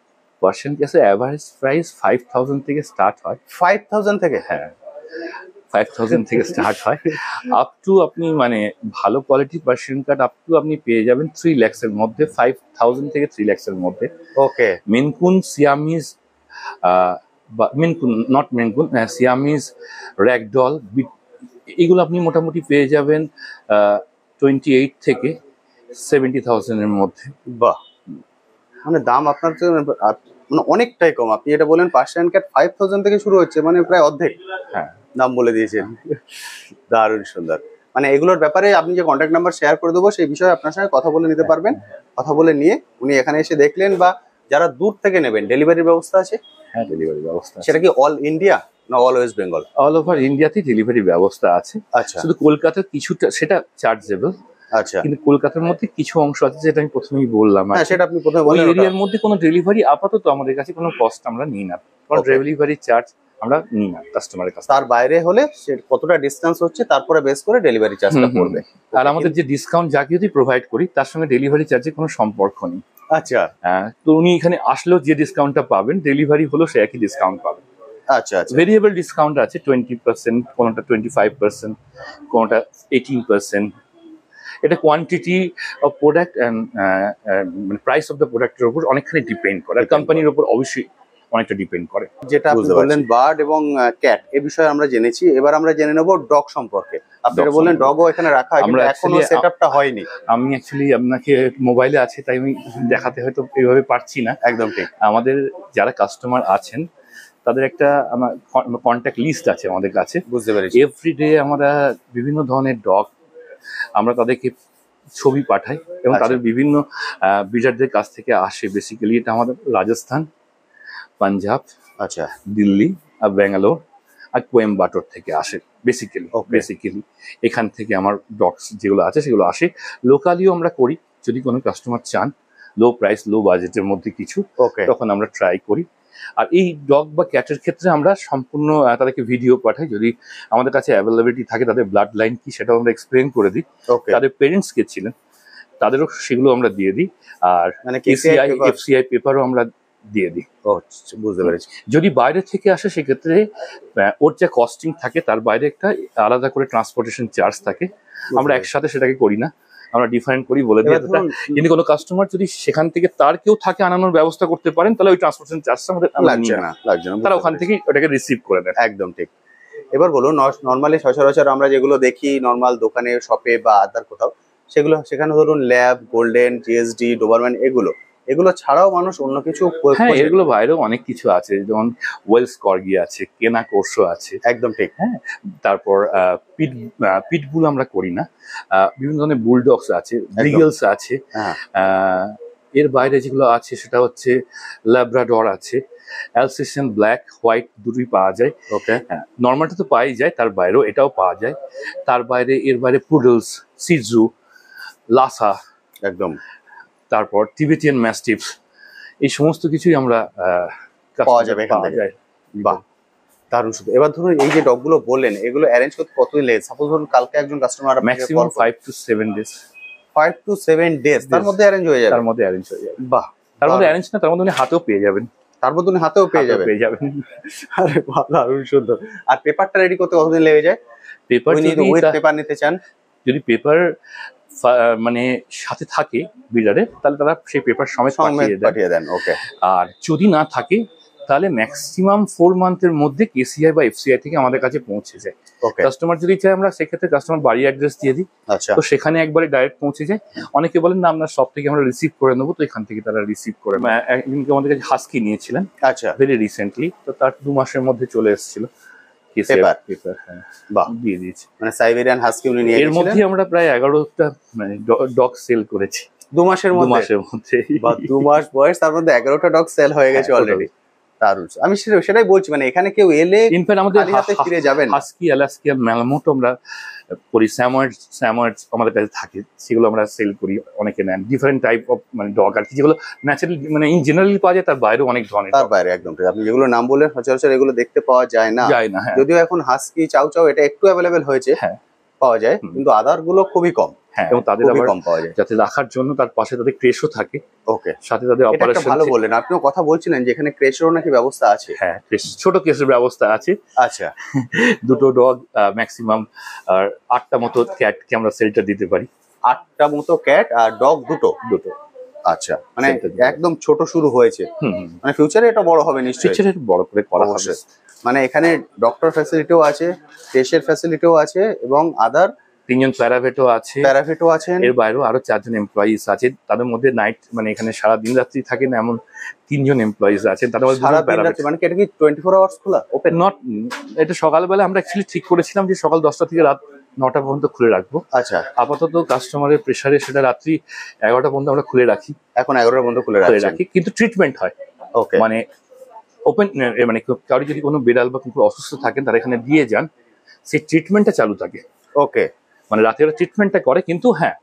পার্সিয়ান ক্যাটের এভারেজ প্রাইস 5000 থেকে স্টার্ট হয়। 5000 থেকে? হ্যাঁ, 5000 থেকে স্টার্ট হয় আপ টু আপনি মানে ভালো quality Persian cat up to আপনি পেয়ে যাবেন 3 lakhs এর মধ্যে, 5000 থেকে 3 lakhs এর মধ্যে। ওকে, মেনকুন, সিয়ামিজ, বা মেনকুন নট মেনকুন, সিয়ামিজ, র্যাগডল, এগুলো আপনি মোটামুটি পেয়ে যাবেন 28 থেকে 70,000 এর মধ্যে। বাহ, মানে দাম আপনার তো মানে অনেকটাই কম। আপনি এটা বলেন পার্সিয়ান ক্যাট 5000 থেকে শুরু হচ্ছে, মানে প্রায় অর্ধেক হ্যাঁ দাম বলে দিয়েছেন। দারুণ সুন্দর। মানে এগুলোর ব্যাপারে আপনি যে কন্ট্যাক্ট নাম্বার শেয়ার করে দেবো, সেই বিষয়ে আপনার সঙ্গে কথা বলে নিতে পারবেন। কথা বলে নিয়ে উনি এখানে এসে দেখলেন, বা যারা দূর থেকে নেবেন ডেলিভারির ব্যবস্থা আছে? হ্যাঁ, ডেলিভারি ব্যবস্থা আছে। সেটা কি অল ইন্ডিয়া না all West Bengal? All over ইন্ডিয়াতেই ডেলিভারি ব্যবস্থা আছে। আচ্ছা শুধু কলকাতার কিছুটা সেটা চার্জেবল, আচ্ছা, কিন্তু কলকাতার মধ্যে কিছু অংশ আছে যেটা আমি প্রথমেই বললাম। হ্যাঁ সেটা আপনি প্রথমে ওই বলেন। এরিয়ার মধ্যে কোনো ডেলিভারি আপাতত আমাদের কাছে কোনো কস্ট আমরা নিই না, কারণ Okay. ডেলিভারি চার্জ আমরা নিই না কাস্টমারের কাছে। তার বাইরে হলে সে কতটা ডিসটেন্স হচ্ছে তারপরে বেস করে ডেলিভারি চার্জটা হুম, হুম। পড়বে। আর আমাদের যে ডিসকাউন্ট যা কিছু প্রোভাইড করি তার সঙ্গে ডেলিভারি চার্জের কোনো সম্পর্ক নেই। আচ্ছা তো উনি এখানে আসলেও যে ডিসকাউন্টটা পাবেন, ডেলিভারি হলো সে একই ডিসকাউন্ট পাবেন। আচ্ছা আচ্ছা, ভেরিয়েবল ডিসকাউন্ট আছে 20%, কোনোটা 25%, কোনোটা 18%। এটা কোয়ান্টিটি অফ প্রোডাক্ট অ্যান্ড মানে প্রাইস অফ দ্য প্রোডাক্টের উপর অনেকখানি ডিপেন্ড করে, আর কোম্পানির উপর অবশ্যই অনেকটা ডিপেন্ড করে। যেটা আপনি বুঝতে বললেন বার্ড এবং ক্যাট, এ বিষয়ে আমরা জেনেছি। এবার আমরা জেনে নেব ডগ সম্পর্কে। আপনি Dog বললেন সম্পর্কে। ডগও এখানে রাখা হয়, আমরা কিন্তু এখনো actually সেটআপটা হয়নি। আমি অ্যাকচুয়ালি আপনাকে মোবাইলে আছে তাই আমি দেখাতে হয়তো এইভাবে পারছি না। একদম ঠিক। আমাদের যারা কাস্টমার আছেন তাদের একটা আমার কন্ট্যাক্ট লিস্ট আছে আমাদের কাছে। বুঝতে পেরেছি। এভরিডে আমরা বিভিন্ন ধরনের ডগ আমরা তাদেরকে ছবি পাঠাই এবং আচ্ছা। তাদের বিভিন্ন ব্রিডারদের কাছ থেকে আসে। বেসিক্যালি এটা আমাদের রাজস্থান, পাঞ্জাব, আচ্ছা দিল্লি আর ব্যাঙ্গালোর আর কোয়েম্বাটোর থেকে আসে বেসিক্যালি। Okay. এখান থেকে আমার ডগস যেগুলো আছে সেগুলো আসে। লোকালিও আমরা করি, যদি কোনো কাস্টমার চান লো প্রাইস লো বাজেটের মধ্যে কিছু, ওকে, তখন আমরা ট্রাই করি। আর এই ডগ বা ক্যাটের ক্ষেত্রে আমরা সম্পূর্ণ তাদেরকে ভিডিও পাঠাই, যদি আমাদের কাছে অ্যাভেলেবিলিটি থাকে, তাদের ব্লাড লাইন কি সেটাও আমরা এক্সপ্লেন করে দিই। ওকে, তাদের পেরেন্টস কে ছিলেন তাদেরও সেগুলো আমরা দিয়ে দিই। আর মানে কেসিআই এফসিআই পেপারও আমরা দিয়ে দিই। ও বুঝতে পেরেছি। যদি বাইরে থেকে আসে সেক্ষেত্রে ওর যে কস্টিং থাকে তার বাইরে একটা আলাদা করে ট্রান্সপোর্টেশন চার্জ থাকে, আমরা একসাথে সেটাকে করি না, আমরা ডিফারেন্ট করি বলে দিই। এবার ধরুন কিন্তু কোনো কাস্টমার যদি সেখান থেকে তার কেউ থাকে আনানোর ব্যবস্থা করতে পারেন, তাহলে ওই ট্রান্সপোর্টেশন চার্জটা আমাদের লাগছে না, লাগছে না, তারা বুঝতে ওখান পেরেছি। থেকে ওটাকে রিসিভ করে নেন। একদম ঠিক। এবার বলুন, নর্মালি সচরাচর আমরা যেগুলো দেখি নর্মাল দোকানে, শপে বা আদার কোথাও, সেগুলো সেখানে ধরুন ল্যাব, গোল্ডেন, জিএসডি, ডোবারম্যান, এগুলো ছাড়াও মানুষ অন্য কিছু হ্যাঁ, এগুলো বাইরেও অনেক কিছু আছে, যেমন ওয়েলস কর্গি আছে, কেনা কোর্সো আছে। একদম ঠিক। হ্যাঁ, তারপর পিটবুল আমরা করি না, বিভিন্ন ধরনের বুলডগস আছে, ব্রিগেলস আছে। হ্যাঁ এর বাইরে যেগুলো আছে সেটা হচ্ছে ল্যাব্রাডর আছে, অ্যালসেশিয়ান ব্ল্যাক হোয়াইট দুটোই পাওয়া যায়। ওকে, হ্যাঁ, নর্মালটা তো পাওয়াই যায়, তার বাইরেও এটাও পাওয়া যায়। তার বাইরে এর বাইরে পুডলস, সিজু, লাসা, একদম তারপর টিবেটিয়ান ম্যাস্টিফ, এই সমস্ত কিছুই আমরা পাওয়া যাবে এখান থেকে। বাহ, দারুণ শুধু। এবার ধরুন এই যে ডগগুলো বললেন, এগুলো অ্যারেঞ্জ করতে কতদিন লেগে? সাপোজ ধরুন কালকে একজন customer maximum 5 to 7 days। 5 to 7 days তার মধ্যে অ্যারেঞ্জ হয়ে যাবে? তার মধ্যে অ্যারেঞ্জ হয়ে যাবে। বাহ, তার মধ্যে অ্যারেঞ্জ না, তার মধ্যে উনি হাতেও পেয়ে যাবেন। তার মধ্যে উনি হাতেও পেয়ে যাবেন? আরে বাহ, দারুণ সুন্দর। আর পেপারটা রেডি করতে কতদিন লেগে যায়? পেপার পেপার নিতে চান, যদি পেপার মানে সাথে থাকে বিল্ডারে, তাহলে তারা সেই পেপার সমেত পাঠিয়ে দেন। ওকে। আর যদি না থাকে তাহলে ম্যাক্সিমাম 4 মান্থের মধ্যে কেসিআই বা এফসিআই থেকে আমাদের কাছে পৌঁছে যায়। ওকে, কাস্টমার যদি চায় আমরা সেক্ষেত্রে কাস্টমার বাড়ি অ্যাড্রেস দিয়ে দিই, আচ্ছা তো সেখানে একবারে ডাইরেক্ট পৌঁছে যায়। অনেকে বলেন না আপনার সব থেকে আমরা রিসিভ করে নেবো, তো এখান থেকে তারা রিসিভ করে। একদিনকে আমাদের কাছে হাস্কি নিয়েছিলেন আচ্ছা, ভেরি রিসেন্টলি, তো তার 2 মাসের মধ্যে চলে এসেছিল পেপার। পেপার। হ্যাঁ, বাহ, দিয়ে দিয়েছি। মানে সাইবেরিয়ান হাস্কি উনি নিয়ে এর গেছিলেন। মধ্যে আমরা প্রায় 11টা মানে ডগ সেল করেছি 2 মাসের 2 মধ্যে? মাসের মধ্যে। বা 2 মাস বয়স, তার মধ্যে 11টা ডগ সেল হয়ে গেছে হ্যাঁ, অলরেডি। দারুণ। আমি সেটাই বলছি, মানে এখানে কেউ এলে ইনফ্যাক্ট আমাদের খালি হাতে ফিরে যাবেন না। হাস্কি, অ্যালাস্কিয়ান, ম্যালামোট আমরা করি, স্যাময়েড আমাদের কাছে থাকে, সেগুলো আমরা সেল করি, অনেকে নেন। ডিফারেন্ট টাইপ অফ মানে ডগ আর কি, যেগুলো ন্যাচারালি মানে ইন জেনারেলি পাওয়া যায়, তার বাইরেও অনেক ধরনের তার বাইরে একদম ঠিক। আপনি যেগুলো নাম বললেন সচরাচর এগুলো দেখতে পাওয়া যায় না। হ্যাঁ, যদিও এখন হাস্কি, চাউ চাউ এটা একটু অ্যাভেলেবেল হয়েছে, হ্যাঁ, পাওয়া যায়, কিন্তু আদার গুলো খুবই কম। হ্যাঁ, এবং তাদের খুবই আবার কম পাওয়া যায়। যাতে রাখার জন্য তার পাশে তাদের ক্রেশও থাকে, ওকে, সাথে তাদের এটা একটা অপারেশন। ভালো বললেন, আপনিও কথা বলছিলেন যে এখানে ক্রেশেরও নাকি ব্যবস্থা আছে। হ্যাঁ, ছোট কেসের ব্যবস্থা আছে। আচ্ছা, দুটো ডগ, ম্যাক্সিমাম আর 8টা মতো ক্যাটকে আমরা শেল্টার দিতে পারি। 8টা মতো ক্যাট আর ডগ দুটো। আচ্ছা, মানে Shelter দিতে একদম ছোট শুরু হয়েছে, মানে ফিউচারে এটা বড় হবে নিশ্চয়ই। ফিচারের বড় করে করা হবে। অবশ্যই। মানে এখানে ডক্টর ফ্যাসিলিটিও আছে, ক্রেশের ফ্যাসিলিটিও আছে এবং আদার 3জন প্যারাভেটও আছে, প্যারাভেটও আছেন। এর বাইরেও আরো 4জন এমপ্লয়িজ আছে, তাদের মধ্যে নাইট মানে এখানে সারা দিন রাত্রি থাকে না এমন 3জন এমপ্লয়িজ আছেন, তাদের মধ্যে সারা দিন রাত, মানে কি এটা কি 24 আওয়ার্স খোলা ওপেন? নট, এটা সকালবেলা আমরা অ্যাকচুয়ালি ঠিক করেছিলাম যে সকাল 10টা থেকে রাত 9টা পর্যন্ত খুলে রাখবো। আচ্ছা, আপাতত কাস্টমারের প্রেসারে সেটা রাত্রি 11টা পর্যন্ত আমরা খুলে রাখি। এখন 11টার পর্যন্ত খুলে রাখি, কিন্তু ট্রিটমেন্ট হয়। ওকে, মানে ওপেন, মানে কারো যদি কোনো বিড়াল বা কুকুর অসুস্থ থাকেন তারা এখানে দিয়ে যান, সেই ট্রিটমেন্টটা চালু থাকে। ওকে, মানে রাতে ওরা ট্রিটমেন্টটা করে, কিন্তু হ্যাঁ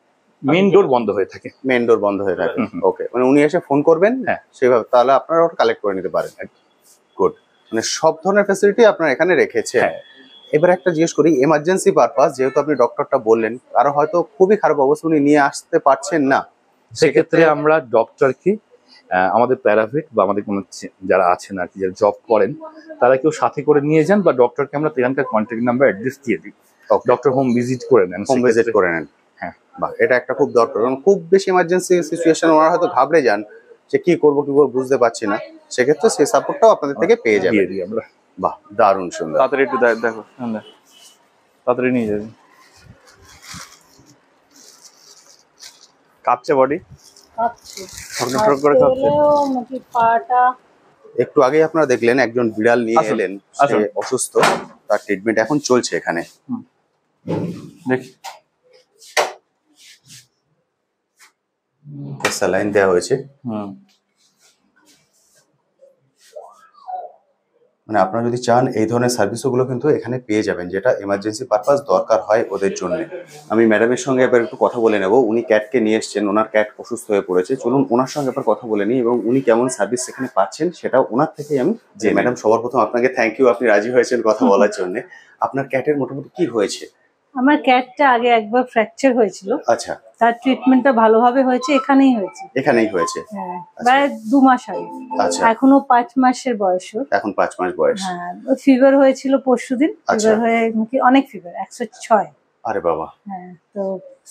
মেইন ডোর বন্ধ হয়ে থাকে। মেইন ডোর বন্ধ হয়ে থাকে। ওকে, মানে উনি এসে ফোন করবেন, হ্যাঁ, সেভাবে তাহলে আপনারা ওটা কালেক্ট করে নিতে পারেন। গুড, মানে সব ধরনের ফ্যাসিলিটি আপনারা এখানে রেখেছে। হ্যাঁ। এবার একটা জিজ্ঞেস করি, এমার্জেন্সি পারপাস, যেহেতু আপনি ডক্টরটা বললেন, কারো হয়তো খুবই খারাপ অবস্থা, উনি নিয়ে আসতে পারছেন না, সেক্ষেত্রে আমরা ডক্টরকে আমাদের প্যারাভেট বা আমাদের কোনো যারা আছেন আর কি, যারা জব করেন, তারা কেউ সাথে করে নিয়ে যান, বা ডক্টরকে আমরা এখানকার কন্ট্যাক্ট নাম্বার অ্যাড্রেস দিয়ে দিই, ডক্টর হোম ভিজিট করে নেন। হোম ভিজিট করে নেন। হ্যাঁ, বাহ, এটা একটা খুব দরকার, কারণ খুব বেশি ইমার্জেন্সি সিচুয়েশন ওনারা হয়তো ঘাবড়ে যান যে কি করবো বুঝতে পারছি না, সেক্ষেত্রে সেই সাপোর্টটাও আপনাদের থেকে পেয়ে যাবে। দিয়ে দিই আমরা। বাহ, দারুণ সুন্দর। তাড়াতাড়ি একটু দেখো, তাড়াতাড়ি নিয়ে যাবে। কাঁপছে বডি, ঠক করে কাঁপছে। একটু আগে আপনারা দেখলেন একজন বিড়াল নিয়ে আসুন, এলেন, আসুন। সে অসুস্থ, তার ট্রিটমেন্ট এখন চলছে এখানে। দেখি, স্যালাইন দেওয়া হয়েছে। মানে আপনারা যদি চান এই ধরনের সার্ভিসগুলো কিন্তু এখানে পেয়ে যাবেন, যেটা এমার্জেন্সি পারপাস দরকার হয় ওদের জন্য। আমি ম্যাডামের সঙ্গে এবার একটু কথা বলে নেব, উনি ক্যাটকে নিয়ে এসছেন, ওনার ক্যাট অসুস্থ হয়ে পড়েছে, চলুন ওনার সঙ্গে এবার কথা বলে নিই এবং উনি কেমন সার্ভিস সেখানে পাচ্ছেন সেটাও ওনার থেকেই আমি যে। ম্যাডাম, সবার প্রথম আপনাকে থ্যাংক ইউ, আপনি রাজি হয়েছেন কথা বলার জন্য। আপনার ক্যাটের মোটামুটি কি হয়েছে? আমার ক্যাটটা আগে একবার ফ্র্যাকচার হয়েছিল, আচ্ছা, তার ট্রিটমেন্টটা ভালোভাবে হয়েছে, এখানেই হয়েছে। এখানেই হয়েছে? হ্যাঁ, প্রায় 2 মাস আগে। আচ্ছা, এখনো 5 মাসের বয়স ওর। এখন 5 মাস বয়স। হ্যাঁ, ফিভার হয়েছিল পরশুদিন, আচ্ছা। ফিভার হয়ে অনেক ফিভার, 106। আরে বাবা। হ্যাঁ, তো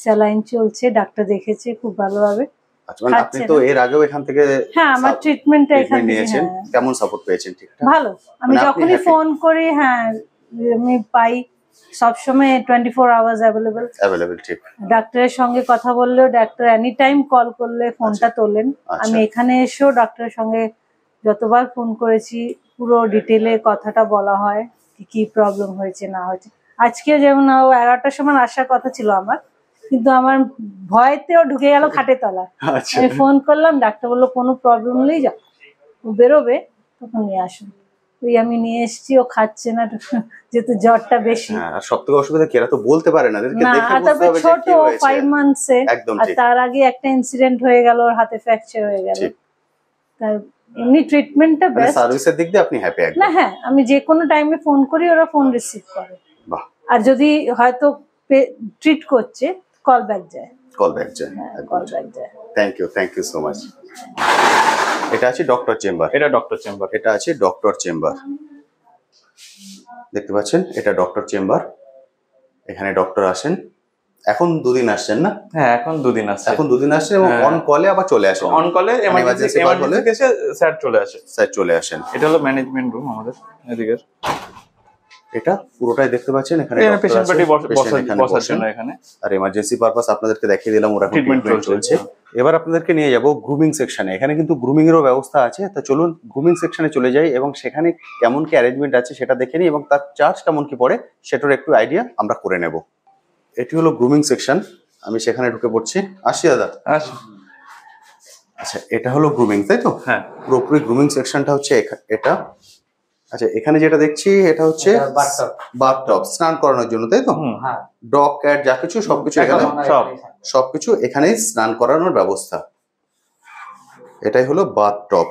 স্যালাইন চলছে, ডাক্তার দেখেছে খুব ভালোভাবে। আচ্ছা, মানে আপনি তো এর আগেও এখান থেকে? হ্যাঁ, আমার ট্রিটমেন্টটা এখান থেকে নিয়েছেন। কেমন সাপোর্ট পেয়েছেন? ঠিকঠাক ভালো। আমি মানে আপনি যখনই happy? ফোন করি, হ্যাঁ আমি পাই, সবসময় 24 আওয়ার্স অ্যাভেলেবল। ঠিক, ডাক্তারের সঙ্গে কথা বললেও ডাক্তার এনি টাইম কল করলে ফোনটা তোলেন। আমি এখানে এসেও ডাক্তারের সঙ্গে যতবার ফোন করেছি পুরো ডিটেলে কথাটা বলা হয়, কি কি প্রবলেম হয়েছে না হয়েছে। আজকে যেমন 11টার সময় আসার কথা ছিল আমার, কিন্তু আমার ভয়তেও ঢুকে গেল খাটের তলায়। আমি ফোন করলাম, ডাক্তার বললো কোনো প্রবলেম নেই, যাও বেরোবে তখন নিয়ে আসুন। ওই আমি নিয়ে এসেছি, ও খাচ্ছে না যেহেতু জ্বরটা বেশি। আর সবথেকে অসুবিধা কি, এরা তো বলতে পারে না, এদেরকে দেখে বুঝতে হবে যে ছোট কি হয়েছে। 5 মান্থসে, একদম আর ঠিক। তার আগে একটা ইনসিডেন্ট হয়ে গেল, ওর হাতে ফ্র্যাকচার হয়ে গেল। ঠিক। তার এমনি ট্রিটমেন্টটা মানে বেস্ট। সার্ভিসের দিক দিয়ে আপনি হ্যাপি একদম? না, হ্যাঁ, আমি যে কোনো টাইমে ফোন করি, ওরা ফোন রিসিভ করে। বাহ। আর যদি হয়তো ট্রিট করছে, কল ব্যাক যায়। কল ব্যাক যায়। কল ব্যাক যায়। Thank you so much. এটা আছে ডক্টর চেম্বার। এটা ডক্টর চেম্বার। এটা আছে ডক্টর চেম্বার, দেখতে পাচ্ছেন, এটা ডক্টর চেম্বার। এখানে ডক্টর আসেন। এখন 2 দিন আসছেন না? হ্যাঁ, এখন 2 দিন আসছে। এখন 2 দিন আসছেন এবং অন কলে আবার চলে আসেন। অন কলে এমার্জেন্সি কেসে স্যার চলে আসেন। এটা হলো ম্যানেজমেন্ট রুম আমাদের এদিকের। এটা পুরোটাই দেখতে পাচ্ছেন, এখানে পেশেন্ট পার্টি বসার জন্য এখানে। আর এমার্জেন্সি পারপাস আপনাদেরকে দেখিয়ে দিলাম, ওরা ট্রিটমেন্ট চলছে। এবার আপনাদেরকে নিয়ে যাব গ্রুমিং সেকশনে। এখানে কিন্তু গ্রুমিং এরও ব্যবস্থা আছে, তো চলুন গ্রুমিং সেকশনে চলে যাই এবং সেখানে কেমন কি অ্যারেঞ্জমেন্ট আছে সেটা দেখে নিই এবং তার চার্জ কেমন কি পড়ে সেটার একটু আইডিয়া আমরা করে নেব। এটি হলো গ্রুমিং সেকশন, আমি সেখানে ঢুকে পড়ছি। আসি দাদা। আচ্ছা, এটা হলো গ্রুমিং, তাই তো? হ্যাঁ, পুরোপুরি গ্রুমিং সেকশনটা হচ্ছে এটা। আচ্ছা, এখানে যেটা দেখছি এটা হচ্ছে বাথটব, স্নান করানোর জন্য, তাই তো? ডগ ক্যাট যা কিছু সবকিছু এখানে, সবকিছু এখানেই স্নান করানোর ব্যবস্থা। এটাই হলো বাথটব,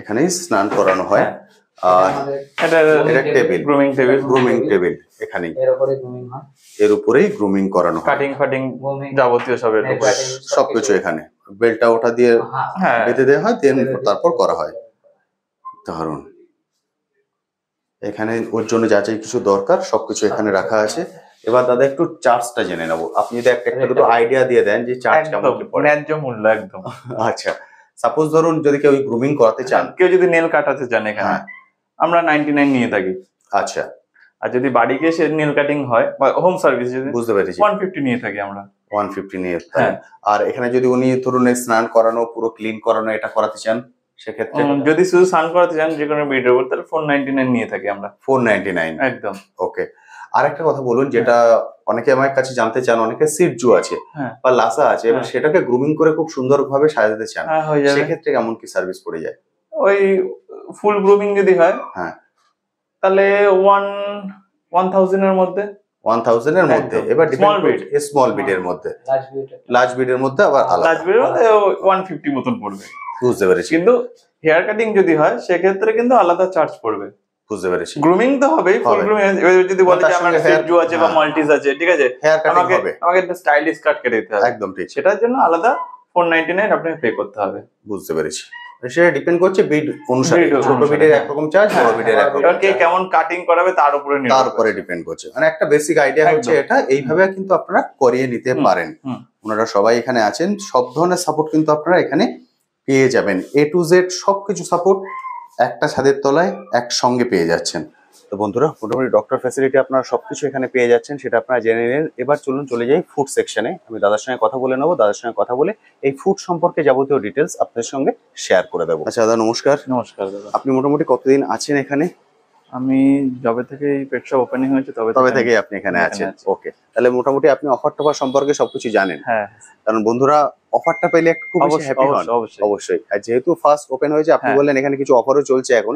এখানেই স্নান করানো হয়। আর এটা টেবিল, গ্রুমিং টেবিল এখানেই, এর উপরেই গ্রুমিং করানো হয়, কাটিং ফাটিং যাবতীয় সবকিছু এখানে বেলটা ওটা দিয়ে বেঁধে দেওয়া হয়, দেন তারপর করা হয়। দারুণ। এখানে ওর জন্য যা যা কিছু দরকার সবকিছু এখানে রাখা আছে। এবার দাদা একটু চার্জটা জেনে নেবো, আপনি যদি একটা দুটো আইডিয়া দিয়ে দেন যে চার্জ কেমন কি পড়ে। ন্যায্য মূল্য একদম। আচ্ছা, সাপোজ ধরুন যদি কেউ গ্রুমিং করাতে চান, কেউ যদি নেল কাটাতে চান এখানে আমরা 99 নিয়ে থাকি। আচ্ছা, আর যদি বাড়ি গিয়ে সে নেল কাটিং হয় বা হোম সার্ভিস যদি, বুঝতে পেরেছি, 150 নিয়ে থাকি আমরা। 150 নিয়ে। আর এখানে যদি উনি ধরুন স্নান করানো, পুরো ক্লিন করানো এটা করাতে চান, সেক্ষেত্রে যদি শুধু স্নান করাতে চান যে কোনো ভিডিও বলতে, তাহলে 499 নিয়ে থাকি আমরা। 499 একদম। ওকে। আর একটা কথা বলুন, যেটা অনেকে আমার কাছে জানতে চান, অনেকে সিটজু আছে বা লাসা আছে, এবার সেটাকে গ্রুমিং করে খুব সুন্দরভাবে সাজাতে চান, সেক্ষেত্রে কেমন কি সার্ভিস পড়ে যায়? ওই ফুল গ্রুমিং যদি হয় তাহলে 1000 এর মধ্যে, 1000 এর মধ্যে। এবার স্মল বিড এর মধ্যে, লার্জ বিড এর মধ্যে আবার আলাদা, লার্জ বিড এর মধ্যে 150 মতন পড়বে। বুঝতে পেরেছি। কিন্তু হেয়ার কাটিং যদি হয় সেক্ষেত্রে কিন্তু আলাদা চার্জ পড়বে। বুঝতে পেরেছি। গ্রুমিং তো হবেই, ফুল গ্রুমিং। যদি বলে যে আমার সিটজু আছে বা মাল্টিস আছে, ঠিক আছে, হেয়ার কাটিং হবে, আমাকে একটা স্টাইলিশ কাট কেটে দিতে হবে। একদম ঠিক। সেটার জন্য আলাদা 499 আপনাকে পে করতে হবে। বুঝতে পেরেছি। সেটা ডিপেন্ড করছে বিড অনুসারে, ছোট বিডের একরকম চার্জ, বড় বিডের একরকম চার্জ। কে কেমন কাটিং করাবে তার উপরে ডিপেন্ড করছে। মানে একটা বেসিক আইডিয়া হচ্ছে এটা, এইভাবে কিন্তু আপনারা করিয়ে নিতে পারেন। ওনারা সবাই এখানে আছেন, সব ধরনের সাপোর্ট কিন্তু আপনারা এখানে পেয়ে যাবেন। A to Z সবকিছু সাপোর্ট একটা ছাদের তলায় একসঙ্গে পেয়ে যাচ্ছেন। তো বন্ধুরা, মোটামুটি ডক্টর ফ্যাসিলিটি আপনারা সবকিছু এখানে পেয়ে যাচ্ছেন, সেটা আপনারা জেনে নিন। এবার চলে যাই ফুড সেকশনে। আমি দাদার সঙ্গে কথা বলে নেবো, দাদার সঙ্গে কথা বলে এই ফুড সম্পর্কে যাবতীয় ডিটেলস আপনাদের সঙ্গে শেয়ার করে দেবো। আচ্ছা দাদা, নমস্কার। নমস্কার দাদা। আপনি মোটামুটি কতদিন আছেন এখানে? আমি যবে থেকে এই পেট শপ ওপেনিং হয়েছে তবে থেকেই আপনি এখানে আছেন। ওকে, তাহলে মোটামুটি আপনি অফার টফার সম্পর্কে সবকিছু জানেন। হ্যাঁ, কারণ বন্ধুরা অফারটা পেলে একটু খুব বেশি হ্যাপি হন। অবশ্যই। আর যেহেতু ফার্স্ট ওপেন হয়েছে, আপনি বললেন এখানে কিছু অফারও চলছে এখন,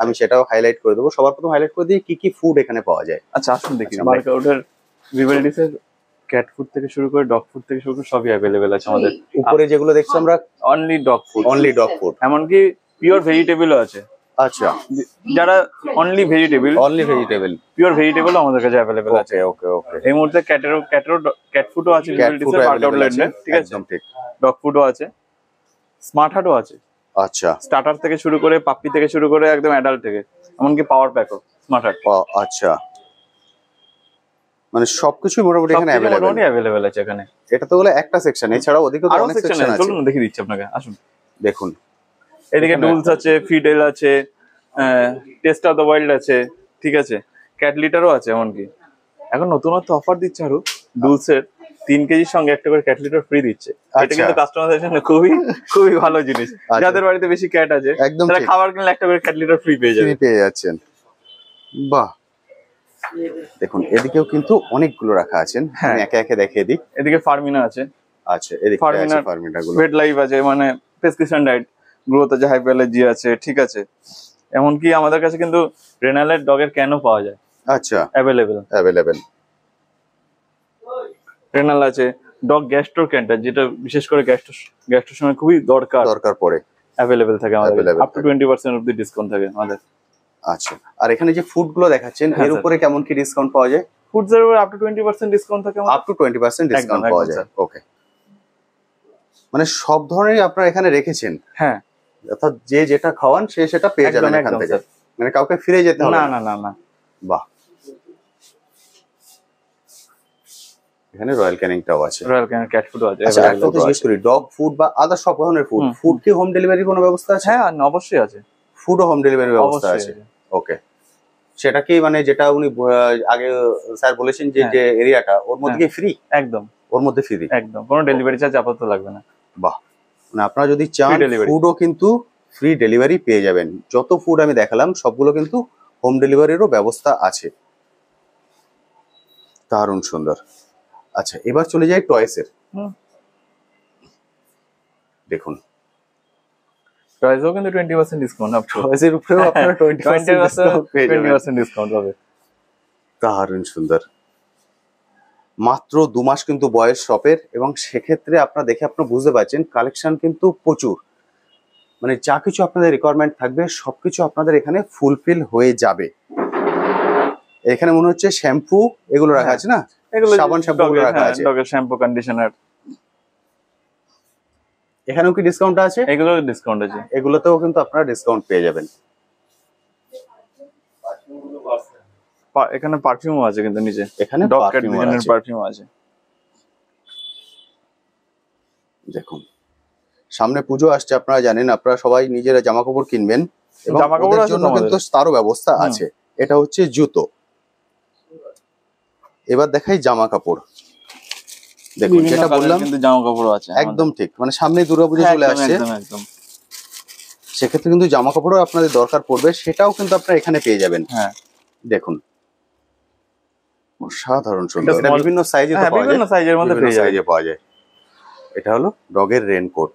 আমি সেটাও হাইলাইট করে দেবো। সবার প্রথম হাইলাইট করে দিই কি কি ফুড এখানে পাওয়া যায়। আচ্ছা, আসুন দেখি। মার্কেটের ভিভারিটিসের ক্যাট ফুড থেকে শুরু করে ডগ ফুড থেকে শুরু করে সবই অ্যাভেলেবেল আছে আমাদের। উপরে যেগুলো দেখছি আমরা অনলি ডগ ফুড, এমনকি পিওর ভেজিটেবলও আছে। আচ্ছা, যারা অনলি ভেজিটেবল পিওর ভেজিটেবলও আমাদের কাছে অ্যাভেলেবেল আছে। ওকে। এই মুহূর্তে ক্যাট ফুডও আছে, ঠিক আছে, ডগ ফুডও আছে, স্মার্ট হাটও আছে। আচ্ছা, স্টার্টার থেকে শুরু করে পাপ্পি থেকে শুরু করে একদম অ্যাডাল্ট থেকে, এমনকি পাওয়ার প্যাকও স্মার্ট হাট। আচ্ছা, মানে সবকিছু মোটামুটি এখানে অ্যাভেলেবেল আছে এখানে। এটা তো হলো একটা সেকশন, এছাড়াও ওদিকে তো অনেক সেকশন আছে। চলুন দেখিয়ে দিচ্ছি আপনাকে, আসুন দেখুন। এদিকে ডুলস আছে, ফিডেল আছে, টেস্ট অফ দ্য ওয়াইল্ড আছে, ঠিক আছে, ক্যাট লিটারও আছে। এমনকি এখন নতুনত্ব অফার দিচ্ছে আরো, ডুলসের 3 কেজির সঙ্গে একটা করে ক্যাট লিটার ফ্রি দিচ্ছে। এটা কিন্তু কাস্টমারদের জন্য খুবই ভালো জিনিস। যাদের বাড়িতে বেশি ক্যাট আছে তারা খাবার কিনলে একটা করে ক্যাট লিটার ফ্রি পেয়ে যাচ্ছেন। বাহ, দেখুন এদিকেও কিন্তু অনেকগুলো রাখা আছেন, আমি একে একে দেখিয়ে দিই। এদিকে ফার্মিনা আছে। আচ্ছা, এদিকে ফার্মিনাগুলো, ভেট লাইফ আছে, মানে প্রেসক্রিপশন ডায়েট, গ্রোথ আছে, হাইপারঅ্যালার্জি আছে, ঠিক আছে। এমনকি আমাদের কাছে কিন্তু রেনালের ডগের ক্যানও পাওয়া যায়। আচ্ছা, অ্যাভেলেবেল রেনাল আছে। ডগ গ্যাস্ট্রো ক্যানটা, যেটা বিশেষ করে গ্যাস্ট্রোর সময় খুবই দরকার পড়ে, অ্যাভেলেবেল থাকে আমাদের। আপ টু 20% অবধি ডিসকাউন্ট থাকে আমাদের। আচ্ছা, আর এখানে যে ফুড গুলো দেখাচ্ছেন এর উপরে কেমন কি ডিসকাউন্ট পাওয়া যায়? ফুডস এর উপরে আপ টু 20% ডিসকাউন্ট থাকে আমাদের। আপ টু 20% ডিসকাউন্ট পাওয়া যায়। ওকে, মানে সব ধরনেরই আপনারা এখানে রেখেছেন। হ্যাঁ, অর্থাৎ যে যেটা খাওয়ান সে সেটা পেয়ে যাবেন এখান থেকে, মানে কাউকে ফিরে যেতে হবে না। বাহ, এখানে রয়্যাল ক্যানিংটাও আছে, রয়্যাল ক্যানিং ক্যাট ফুডও আছে। আচ্ছা, একটা তো জিজ্ঞেস করি, ডগ ফুড বা আদার সব ধরনের ফুড কি হোম ডেলিভারি কোনো ব্যবস্থা আছে? হ্যাঁ, অবশ্যই আছে, ফুডও হোম ডেলিভারি ব্যবস্থা আছে। ওকে, সেটা কি মানে যেটা উনি আগে স্যার বলেছেন যে এরিয়াটা ওর মধ্যে কি ফ্রি? একদম, ওর মধ্যে ফ্রি, একদম, কোনো ডেলিভারি চার্জ আপাতত লাগবে না। বাহ, মানে আপনারা যদি চান ফুডও কিন্তু ফ্রি ডেলিভারি পেয়ে যাবেন। যত ফুড আমি দেখালাম সবগুলো কিন্তু হোম ডেলিভারিরও ব্যবস্থা আছে। দারুণ সুন্দর। আচ্ছা, এবার চলে যাই টয়েসের। দেখুন, টয়েসও কিন্তু 20% ডিসকাউন্ট, টয়েসের উপরেও আপনারা 20% ডিসকাউন্ট পাবে। দারুণ সুন্দর। মাত্র 2 মাস কিন্তু বয়স শপের, এবং সেক্ষেত্রে আপনারা দেখে আপনারা বুঝতে পারছেন কালেকশন কিন্তু প্রচুর। মানে যা কিছু আপনাদের রিকোয়ারমেন্ট থাকবে সবকিছু আপনাদের এখানে ফুলফিল হয়ে যাবে। এখানে মনে হচ্ছে শ্যাম্পু এগুলো রাখা আছে না, এগুলো সাবান শ্যাম্পু গুলো রাখা আছে। ডগের শ্যাম্পু, কন্ডিশনার, এখানেও কি ডিসকাউন্ট আছে? এগুলো ডিসকাউন্ট আছে। এগুলোতেও কিন্তু আপনারা ডিসকাউন্ট পেয়ে যাবেন। এখানে পারফিউমও আছে কিন্তু নিচে, এখানে ডগ পারফিউম আছে। পারফিউম আছে। দেখুন সামনে পুজো আসছে, আপনারা জানেন, আপনারা সবাই নিজেরা জামা কাপড় কিনবেন এবং জামাকাপড় ওদের আছে জন্য তোমাদের? কিন্তু তারও ব্যবস্থা আছে। এটা হচ্ছে জুতো। এবার দেখাই জামা কাপড়। দেখুন বিভিন্ন যেটা colour বললাম কিন্তু জামা কাপড় আছে একদম ঠিক, মানে সামনে দুর্গাপুজো চলে আসছে, একদম। সেক্ষেত্রে কিন্তু জামা কাপড়ও আপনাদের দরকার পড়বে, সেটাও কিন্তু আপনারা এখানে পেয়ে যাবেন। হ্যাঁ দেখুন সাধারণ সুন্দর, এটা এটা small- বিভিন্ন সাইজে হ্যাঁ, বিভিন্ন সাইজের মধ্যে পেয়ে যাবেন। পাওয়া যায়। এটা হলো ডগের রেনকোট।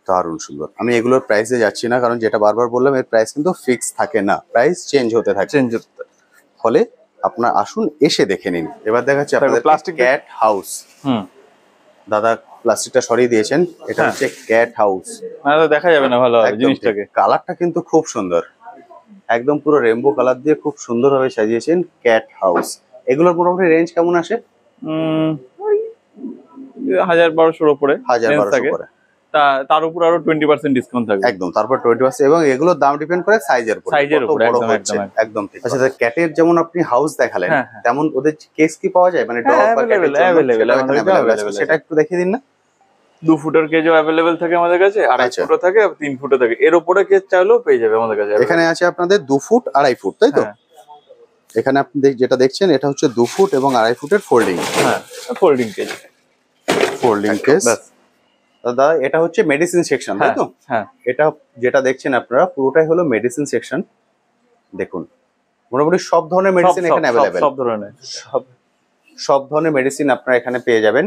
দারুণ সুন্দর। আমি এগুলোর প্রাইসে যাচ্ছি না, কারণ যেটা বারবার বললাম এর প্রাইস কিন্তু ফিক্স থাকে না, প্রাইস চেঞ্জ হতে থাকে। চেঞ্জ ফলে আপনার আসুন এসে দেখে নিন। এবার দেখাচ্ছি আপনাদের plastic- ক্যাট হাউস। হুম, দাদা প্লাস্টিকটা সরিয়ে দিয়েছেন, এটা হ্যাঁ। হচ্ছে ক্যাট হাউস। না তো দেখা যাবে না ভালো জিনিসটাকে। কালারটা কিন্তু খুব সুন্দর, একদম পুরো রেনবো কালার দিয়ে খুব সুন্দরভাবে সাজিয়েছেন ক্যাট হাউস। এগুলোর মোটামুটি রেঞ্জ কেমন আসে? 1000-1200 উপরে 1000-1200 করে। তার উপর আরো 20% ডিসকাউন্ট থাকবে। একদম, তারপর 20% এবং এগুলোর দাম ডিপেন্ড করে সাইজের উপর, সাইজের কত উপর, বড় একদম, হচ্ছে। একদম। একদম ঠিক। আচ্ছা ক্যাটের যেমন আপনি হাউস দেখালেন, হ্যাঁ, হ্যাঁ। তেমন ওদের কেস কি পাওয়া যায়, মানে হ্যাঁ, ডগ বা ক্যাটের জন্য? available, সেটাও এখানে available available আছে। আছে। সেটা একটু দেখিয়ে দিন না। 2 ফুটের কেজও অ্যাভেলেবেল থাকে আমাদের কাছে, 2.5 আচ্ছা। ফুটও থাকে, 3 ফুটও থাকে। এর উপরে কেজ চাইলেও পেয়ে যাবে আমাদের কাছে। এখানে আছে আপনাদের 2 ফুট 2.5 ফুট, তাই তো? হ্যাঁ। এখানে আপনি যেটা দেখছেন এটা হচ্ছে 2 ফুট এবং 2.5 ফুটের ফোল্ডিং হ্যাঁ, ফোল্ডিং কেজ। কেস। ব্যাস। দাদা এটা হচ্ছে মেডিসিন সেকশন, তাই তো? হ্যাঁ, এটা যেটা দেখছেন আপনারা পুরোটাই হলো মেডিসিন সেকশন। দেখুন মোটামুটি সব ধরনের মেডিসিন এখানে অ্যাভেলেবেল। সব ধরনের। সব ধরনের মেডিসিন আপনারা এখানে পেয়ে যাবেন।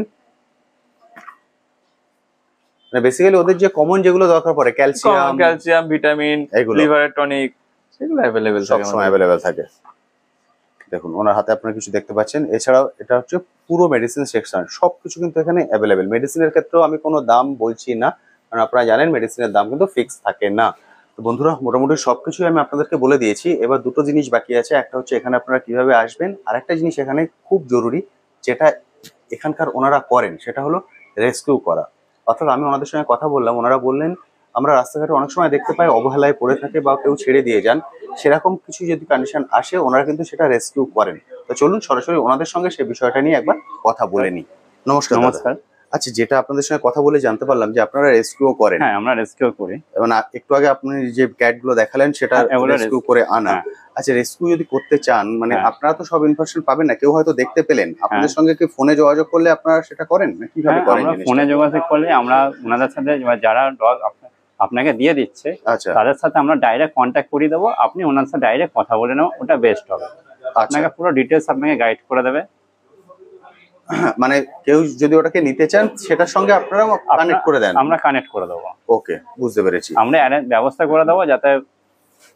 মানে বেসিক্যালি ওদের যে কমন যেগুলো দরকার পড়ে, ক্যালসিয়াম, ভিটামিন, এগুলো। লিভারের টনিক, সেগুলো অ্যাভেলেবেল সব থাকে সময় অ্যাভেলেবেল থাকে। দেখুন ওনার হাতে আপনারা কিছু দেখতে পাচ্ছেন। এছাড়াও এটা হচ্ছে পুরো মেডিসিন সেকশন, সবকিছু কিন্তু এখানে অ্যাভেলেবেল। মেডিসিনের ক্ষেত্রেও আমি কোনো দাম বলছি না, কারণ আপনারা জানেন মেডিসিনের দাম কিন্তু ফিক্স থাকে না। তো বন্ধুরা মোটামুটি সবকিছুই আমি আপনাদেরকে বলে দিয়েছি। এবার দুটো জিনিস বাকি আছে, একটা হচ্ছে এখানে আপনারা কিভাবে আসবেন, আর একটা জিনিস এখানে খুব জরুরি যেটা এখানকার ওনারা করেন, সেটা হলো রেস্কিউ করা। অর্থাৎ আমি ওনাদের সঙ্গে কথা বললাম, ওনারা বললেন আমরা রাস্তাঘাটে অনেক সময় দেখতে পাই অবহেলায় পড়ে থাকে বা কেউ ছেড়ে দিয়ে যান, সেরকম কিছু যদি কন্ডিশন আসে ওনারা কিন্তু সেটা রেস্কিউ করেন। তো চলুন সরাসরি ওনাদের সঙ্গে সেই বিষয়টা নিয়ে একবার কথা বলে নিই। নমস্কার। নমস্কার। আচ্ছা, যেটা আপনাদের সঙ্গে কথা বলে জানতে পারলাম যে আপনারা রেস্কিউ করেন। হ্যাঁ, আমরা রেস্কিউ করি। এবং একটু আগে আপনি যে ক্যাট গুলো দেখালেন সেটা হ্যাঁ, এগুলো রেস্কিউ করে আনা। হ্যাঁ। আচ্ছা, রেস্কিউ যদি করতে চান মানে হ্যাঁ। আপনারা তো সব ইনফরমেশন পাবেন না, কেউ হয়তো দেখতে পেলেন, আপনাদের হ্যাঁ। সঙ্গে কি ফোনে যোগাযোগ করলে আপনারা সেটা করেন না কিভাবে হ্যাঁ, করেন আমরা জিনিসটা? ফোনে যোগাযোগ করলে আমরা ওনাদের সাথে যারা ডগ আপনাকে দিয়ে দিচ্ছে আচ্ছা তাদের সাথে আমরা ডাইরেক্ট কন্ট্যাক্ট করিয়ে দেবো, আপনি ওনার সাথে ডাইরেক্ট কথা বলে নেবো, ওটা বেস্ট হবে। আপনাকে পুরো ডিটেলস আপনাকে গাইড করে দেবে। মানে কেউ যদি ওটাকে নিতে চান সেটার সঙ্গে আপনারা কানেক্ট করে দেন? আমরা কানেক্ট করে দেবো। ওকে, বুঝতে পেরেছি। আমরা ব্যবস্থা করে দেবো যাতে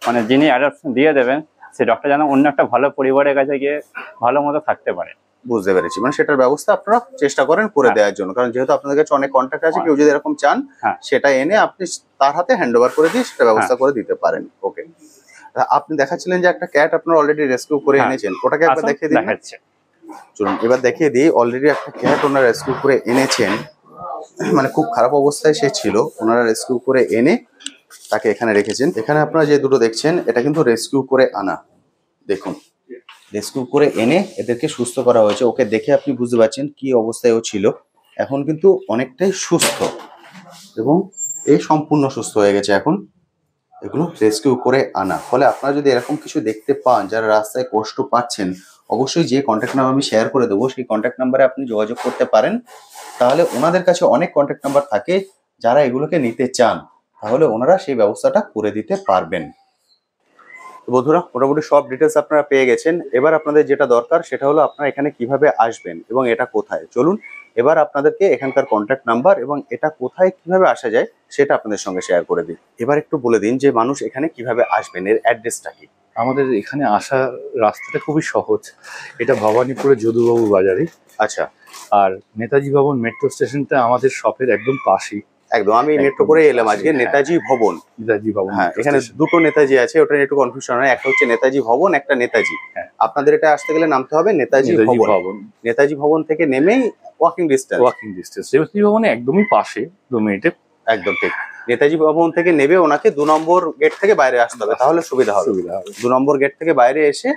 মানে যিনি অ্যাডাপশন দিয়ে দেবেন সেই ডগটা যেন অন্য একটা ভালো পরিবারের কাছে গিয়ে ভালো মতো থাকতে পারে। বুঝতে পেরেছি, মানে সেটার ব্যবস্থা আপনারা চেষ্টা করেন করে হ্যাঁ। দেওয়ার জন্য, কারণ যেহেতু আপনাদের কাছে অনেক কন্ট্যাক্ট আছে, কেউ যদি এরকম চান হ্যাঁ। সেটা এনে আপনি তার হাতে হ্যান্ড ওভার করে দিয়ে সেটা ব্যবস্থা করে দিতে পারেন। ওকে, আপনি দেখাচ্ছিলেন যে একটা ক্যাট আপনারা অলরেডি রেস্কিউ করে হ্যাঁ। এনেছেন, ওটাকে একবার আসুন, দেখিয়ে দিন। দেখাচ্ছি। চলুন এবার দেখিয়ে দিই। অলরেডি একটা ক্যাট ওনারা রেস্কিউ করে এনেছেন, মানে খুব খারাপ অবস্থায় সে ছিল, ওনারা রেস্কিউ করে এনে তাকে এখানে রেখেছেন। এখানে আপনারা যে দুটো দেখছেন এটা কিন্তু রেস্কিউ করে আনা। দেখুন রেস্কিউ করে এনে এদেরকে সুস্থ করা হয়েছে। ওকে দেখে আপনি বুঝতে পারছেন কি অবস্থায় ও ছিল, এখন কিন্তু অনেকটাই সুস্থ এবং এই সম্পূর্ণ সুস্থ হয়ে গেছে এখন। এগুলো রেস্কিউ করে আনা। ফলে আপনারা যদি এরকম কিছু দেখতে পান যারা রাস্তায় কষ্ট পাচ্ছেন, অবশ্যই যে কন্ট্যাক্ট নাম্বার আমি শেয়ার করে দেবো সেই কন্ট্যাক্ট নাম্বারে আপনি যোগাযোগ করতে পারেন। তাহলে ওনাদের কাছে অনেক কন্ট্যাক্ট নাম্বার থাকে, যারা এগুলোকে নিতে চান তাহলে ওনারা সেই ব্যবস্থাটা করে দিতে পারবেন। বন্ধুরা মোটামুটি সব ডিটেলস আপনারা পেয়ে গেছেন। এবার আপনাদের যেটা দরকার সেটা হলো আপনারা এখানে কিভাবে আসবেন এবং এটা কোথায়। চলুন এবার আপনাদেরকে এখানকার কন্ট্যাক্ট নাম্বার এবং এটা কোথায় কিভাবে আসা যায় সেটা আপনাদের সঙ্গে শেয়ার করে দিই। এবার একটু বলে দিন যে মানুষ এখানে কিভাবে আসবেন, এর অ্যাড্রেসটা কি? আমাদের এখানে আসার রাস্তাটা খুবই সহজ। এটা ভবানীপুরে যদুবাবু বাজারে। আচ্ছা, আর নেতাজি ভবন মেট্রো স্টেশনটা আমাদের শপের একদম পাশেই। একদম আমি একদম মেট্রো করে এলাম আজকে, হ্যাঁ। নেতাজি ভবন। নেতাজি ভবন হ্যাঁ, metro এখানে station। দুটো নেতাজি আছে, ওটা নিয়ে একটু কনফিউশন হয়। একটা হচ্ছে নেতাজি ভবন, একটা নেতাজি। হ্যাঁ। আপনাদের এটা আসতে গেলে নামতে হবে নেতাজি নেতাজি ভবন। ভবন নেতাজি ভবন থেকে নেমেই walking distance. Walking distance. Netaji ভবনে একদমই পাশে, 2 মিনিটে। একদম ঠিক। নেতাজি ভবন থেকে নেবে ওনাকে 2 নম্বর গেট থেকে বাইরে আসতে হবে, তাহলে সুবিধা হবে। 2 নম্বর গেট থেকে বাইরে এসে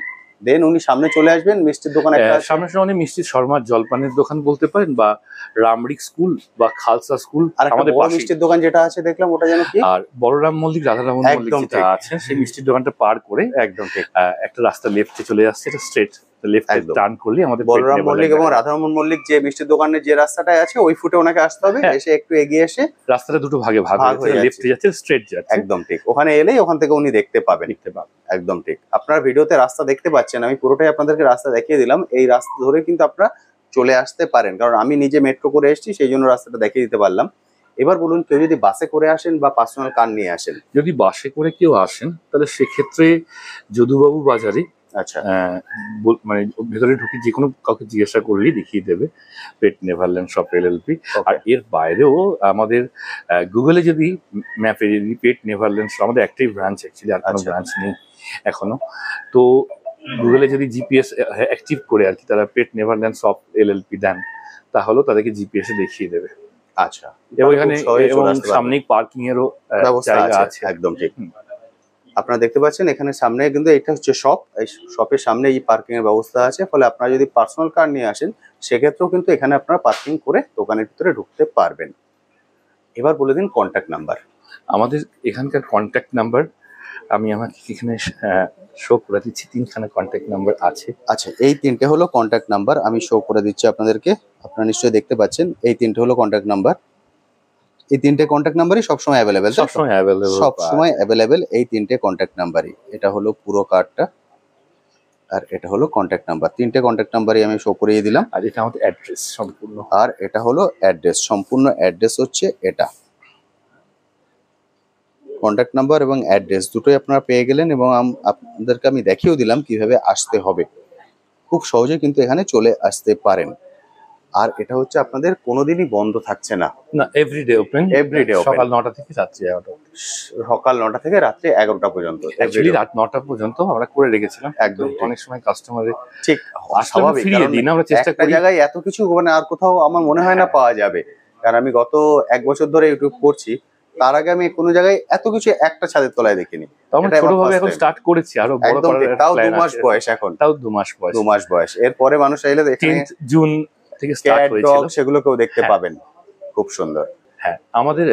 দেন উনি সামনে চলে আসবেন, মিষ্টির দোকান একটা আছে। সামনে সামনে মিষ্টি শর্মার জলপানের দোকান বলতে পারেন, বা রামরিক স্কুল বা খালসা স্কুল আর একটা আমাদের বড় পাশেই। মিষ্টির দোকান যেটা আছে দেখলাম, ওটা যেন কি? আর বলরাম মল্লিক, রাধারামন মল্লিক একদম যেটা ঠিক। আছে, সেই মিষ্টির দোকানটা পার করে একদম ঠিক। একটা রাস্তা লেফটে চলে আসছে, এটা স্ট্রেট লেফটে একদম। টার্ন করলে আমাদের বলরাম পেট মল্লিক নেভারল্যান্ড এবং আছে। রাধারমন মল্লিক যে মিষ্টির দোকানের যে রাস্তাটায় আছে, ওই ফুটে ওনাকে আসতে হবে। হ্যাঁ। এসে একটু এগিয়ে এসে রাস্তাটা দুটো ভাগে ভাগ ভাগ হয়ে হয়েছে, যাচ্ছে। লেফটে যাচ্ছে, স্ট্রেট যাচ্ছে। একদম ঠিক। ওখানে এলেই ওখান থেকে উনি দেখতে পাবেন। একদম ঠিক। আপনারা ভিডিওতে রাস্তা দেখতে পাচ্ছেন, আমি পুরোটাই আপনাদেরকে রাস্তা দেখিয়ে দিলাম। এই রাস্তা ধরে কিন্তু আপনারা চলে আসতে পারেন, কারণ আমি নিজে মেট্রো করে এসেছি, সেই জন্য রাস্তাটা দেখিয়ে দিতে পারলাম। এবার বলুন, কেউ যদি বাসে করে আসেন বা পার্সোনাল কার নিয়ে আসেন? যদি বাসে করে কেউ আসেন তাহলে সেক্ষেত্রে যদুবাবু বাজারে আচ্ছা, মানে ভেতরে ঢুকে যে কোনো কাউকে জিজ্ঞাসা করলেই দেখিয়ে দেবে পেট নেভারল্যান্ড শপ LLP। আর এর বাইরেও আমাদের গুগলে যদি ম্যাপে যদি পেট নেভারল্যান্ড শপ, আমাদের একটাই ব্রাঞ্চ অ্যাকচুয়ালি, আর কোনো আচ্ছা। ব্রাঞ্চ নেই এখনো। তো গুগলে যদি জিপিএস অ্যাক্টিভ করে আর কি তারা পেট নেভারল্যান্ড শপ LLP দেন, তাহলেও তাদেরকে জিপিএস এ দেখিয়ে দেবে। আচ্ছা। এবং এখানে খুব সহজে চলে এবং আসতে পারবেন। সামনেই পার্কিং এরও ব্যবস্থা জায়গা আছে। আছে। একদম ঠিক। হুম। আপনারা দেখতে পাচ্ছেন এখানে সামনে কিন্তু এটা হচ্ছে শপ, এই শপের সামনে এই পার্কিং এর ব্যবস্থা আছে। ফলে আপনারা যদি পার্সোনাল কার নিয়ে আসেন, সেক্ষেত্রেও কিন্তু এখানে আপনারা পার্কিং করে দোকানের ভিতরে ঢুকতে পারবেন। এবার বলে দিন কন্ট্যাক্ট নাম্বার। আমাদের এখানকার কন্ট্যাক্ট নাম্বার আমি আমাকে এখানে শো করে দিচ্ছি, 3খানা কন্ট্যাক্ট নাম্বার আছে। আচ্ছা, এই 3টে হলো কন্ট্যাক্ট নাম্বার, আমি শো করে দিচ্ছি আপনাদেরকে। আপনারা নিশ্চয়ই দেখতে পাচ্ছেন, এই 3টে হলো কন্ট্যাক্ট নাম্বার। এই 3টে কন্ট্যাক্ট নাম্বারই সবসময় অ্যাভেলেবেল। সবসময় অ্যাভেলেবল। সবসময় অ্যাভেলেবেল এই 3টে কন্ট্যাক্ট নাম্বারই। এটা হলো পুরো কার্ডটা, আর এটা হলো কন্ট্যাক্ট নাম্বার। 3টে কন্ট্যাক্ট নাম্বারই আমি শো করিয়ে দিলাম। আর এটা আমাদের অ্যাড্রেস সম্পূর্ণ। আর এটা হলো অ্যাড্রেস, সম্পূর্ণ অ্যাড্রেস হচ্ছে এটা। কন্ট্যাক্ট নাম্বার এবং অ্যাড্রেস দুটোই আপনারা পেয়ে গেলেন, এবং আপনাদেরকে আমি দেখিয়েও দিলাম কিভাবে আসতে হবে। খুব সহজে কিন্তু এখানে চলে আসতে পারেন। আর এটা হচ্ছে আপনাদের কোনোদিনই বন্ধ থাকছে না, না, এভরিডে ওপেন। Everyday open। সকাল 9টা থেকে রাত্রি 11টা। সকাল 9টা থেকে রাত্রি 11টা পর্যন্ত। অ্যাকচুয়ালি রাত 9টা পর্যন্ত আমরা করে রেখেছিলাম। একদম ঠিক। অনেক সময় কাস্টমারের ঠিক আসলে স্বাভাবিক, ফিরিয়ে কারণ দিই না, আমরা চেষ্টা একটা করি। জায়গায় এত কিছু মানে আর কোথাও আমার মনে হয় না পাওয়া যাবে। কারণ আমি গত 1 বছর ধরে ইউটিউব করছি, তার আগে আমি কোনো জায়গায় এত কিছু একটা ছাদের তলায় দেখিনি। তো আমরা এটাই আমার ছোটভাবে first এখন time। স্টার্ট করেছি, আরো বড় একদম করার ঠিক। একটা তাও 2 plan মাস আছে। বয়স এখন। তাও 2 মাস বয়স। 2 মাস বয়স। এরপরে মানুষ চাইলে এখানে 10th জুন থেকে স্টার্ট ক্যাট হয়েছিল। ডগ সেগুলোকেও দেখতে হ্যাঁ। পাবেন। খুব সুন্দর। হ্যাঁ, আমাদের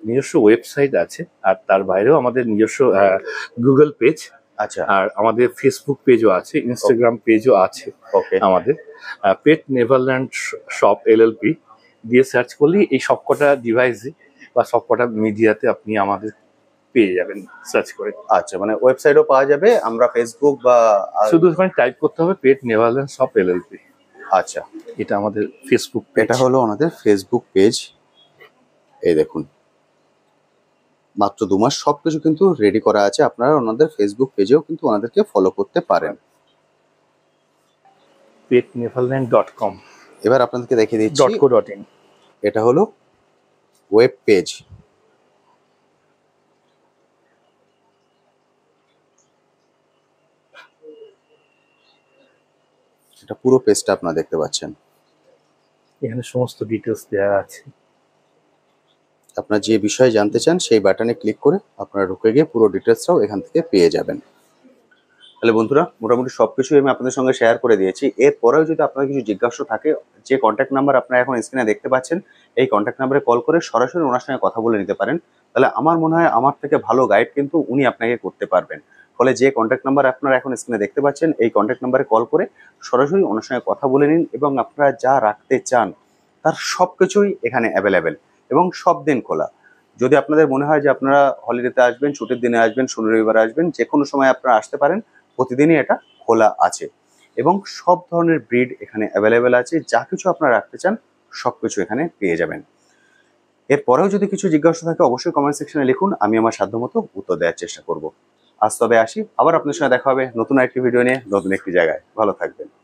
নিজস্ব ওয়েবসাইট আছে, আর তার বাইরেও আমাদের নিজস্ব গুগল পেজ, আচ্ছা, আর আমাদের ফেসবুক পেজও আছে, ইনস্টাগ্রাম পেজও আছে। ওকে। আমাদের পেট নেভারল্যান্ড শপ LLP দিয়ে সার্চ করলে এই সবকটা ডিভাইসে বা সবকটা মিডিয়াতে আপনি আমাদের পেয়ে যাবেন সার্চ করে। আচ্ছা, মানে ওয়েবসাইটও পাওয়া যাবে, আমরা ফেসবুক বা শুধু ওখানে টাইপ করতে হবে পেট নেভারল্যান্ড শপ LLP। আচ্ছা, এটা আমাদের ফেসবুক পেজ। এটা হলো ওনাদের ফেসবুক পেজ। এই দেখুন, মাত্র 2 মাস সবকিছু কিন্তু রেডি করা আছে। আপনারা ওনাদের ফেসবুক পেজেও কিন্তু ওনাদেরকে ফলো করতে পারেন। petneverland.com এবার আপনাদেরকে দেখিয়ে দিচ্ছি, .co.in। এটা হলো ওয়েব পেজ। এটা পুরো পেজটা আপনারা দেখতে পাচ্ছেন। এখানে সমস্ত ডিটেলস দেওয়া আছে। আপনারা যে বিষয়ে জানতে চান সেই বাটনে ক্লিক করে আপনারা ঢুকে গিয়ে পুরো ডিটেলসটাও এখান থেকে পেয়ে যাবেন। তাহলে বন্ধুরা, মোটামুটি সবকিছুই আমি আপনাদের সঙ্গে শেয়ার করে দিয়েছি। এরপরেও যদি আপনাদের কিছু জিজ্ঞাসা থাকে, যে কন্ট্যাক্ট নাম্বার আপনারা এখন স্ক্রিনে দেখতে পাচ্ছেন, এই কন্ট্যাক্ট নাম্বারে কল করে সরাসরি ওনার সঙ্গে কথা বলে নিতে পারেন। তাহলে আমার মনে হয় আমার থেকে ভালো গাইড কিন্তু উনি আপনাকে করতে পারবেন। ফলে যে কন্ট্যাক্ট নাম্বার আপনারা এখন স্ক্রিনে দেখতে পাচ্ছেন, এই কন্ট্যাক্ট নাম্বারে কল করে সরাসরি ওনার সঙ্গে কথা বলে নিন, এবং আপনারা যা রাখতে চান তার সব কিছুই এখানে অ্যাভেলেবেল এবং সব দিন খোলা। যদি আপনাদের মনে হয় যে আপনারা হলিডেতে আসবেন, ছুটির দিনে আসবেন, শনি রবিবারে আসবেন, যে কোনো সময় আপনারা আসতে পারেন। প্রতিদিনই এটা খোলা আছে, এবং সব ধরনের ব্রিড এখানে অ্যাভেলেবেল আছে। যা কিছু আপনারা রাখতে চান সবকিছু এখানে পেয়ে যাবেন। এরপরেও যদি কিছু জিজ্ঞাসা থাকে অবশ্যই কমেন্ট সেকশনে লিখুন, আমি আমার সাধ্যমতো উত্তর দেওয়ার চেষ্টা করব। আজ তবে আসি, আবার আপনার সঙ্গে দেখা হবে নতুন একটি ভিডিও নিয়ে, নতুন একটি জায়গায়। ভালো থাকবেন।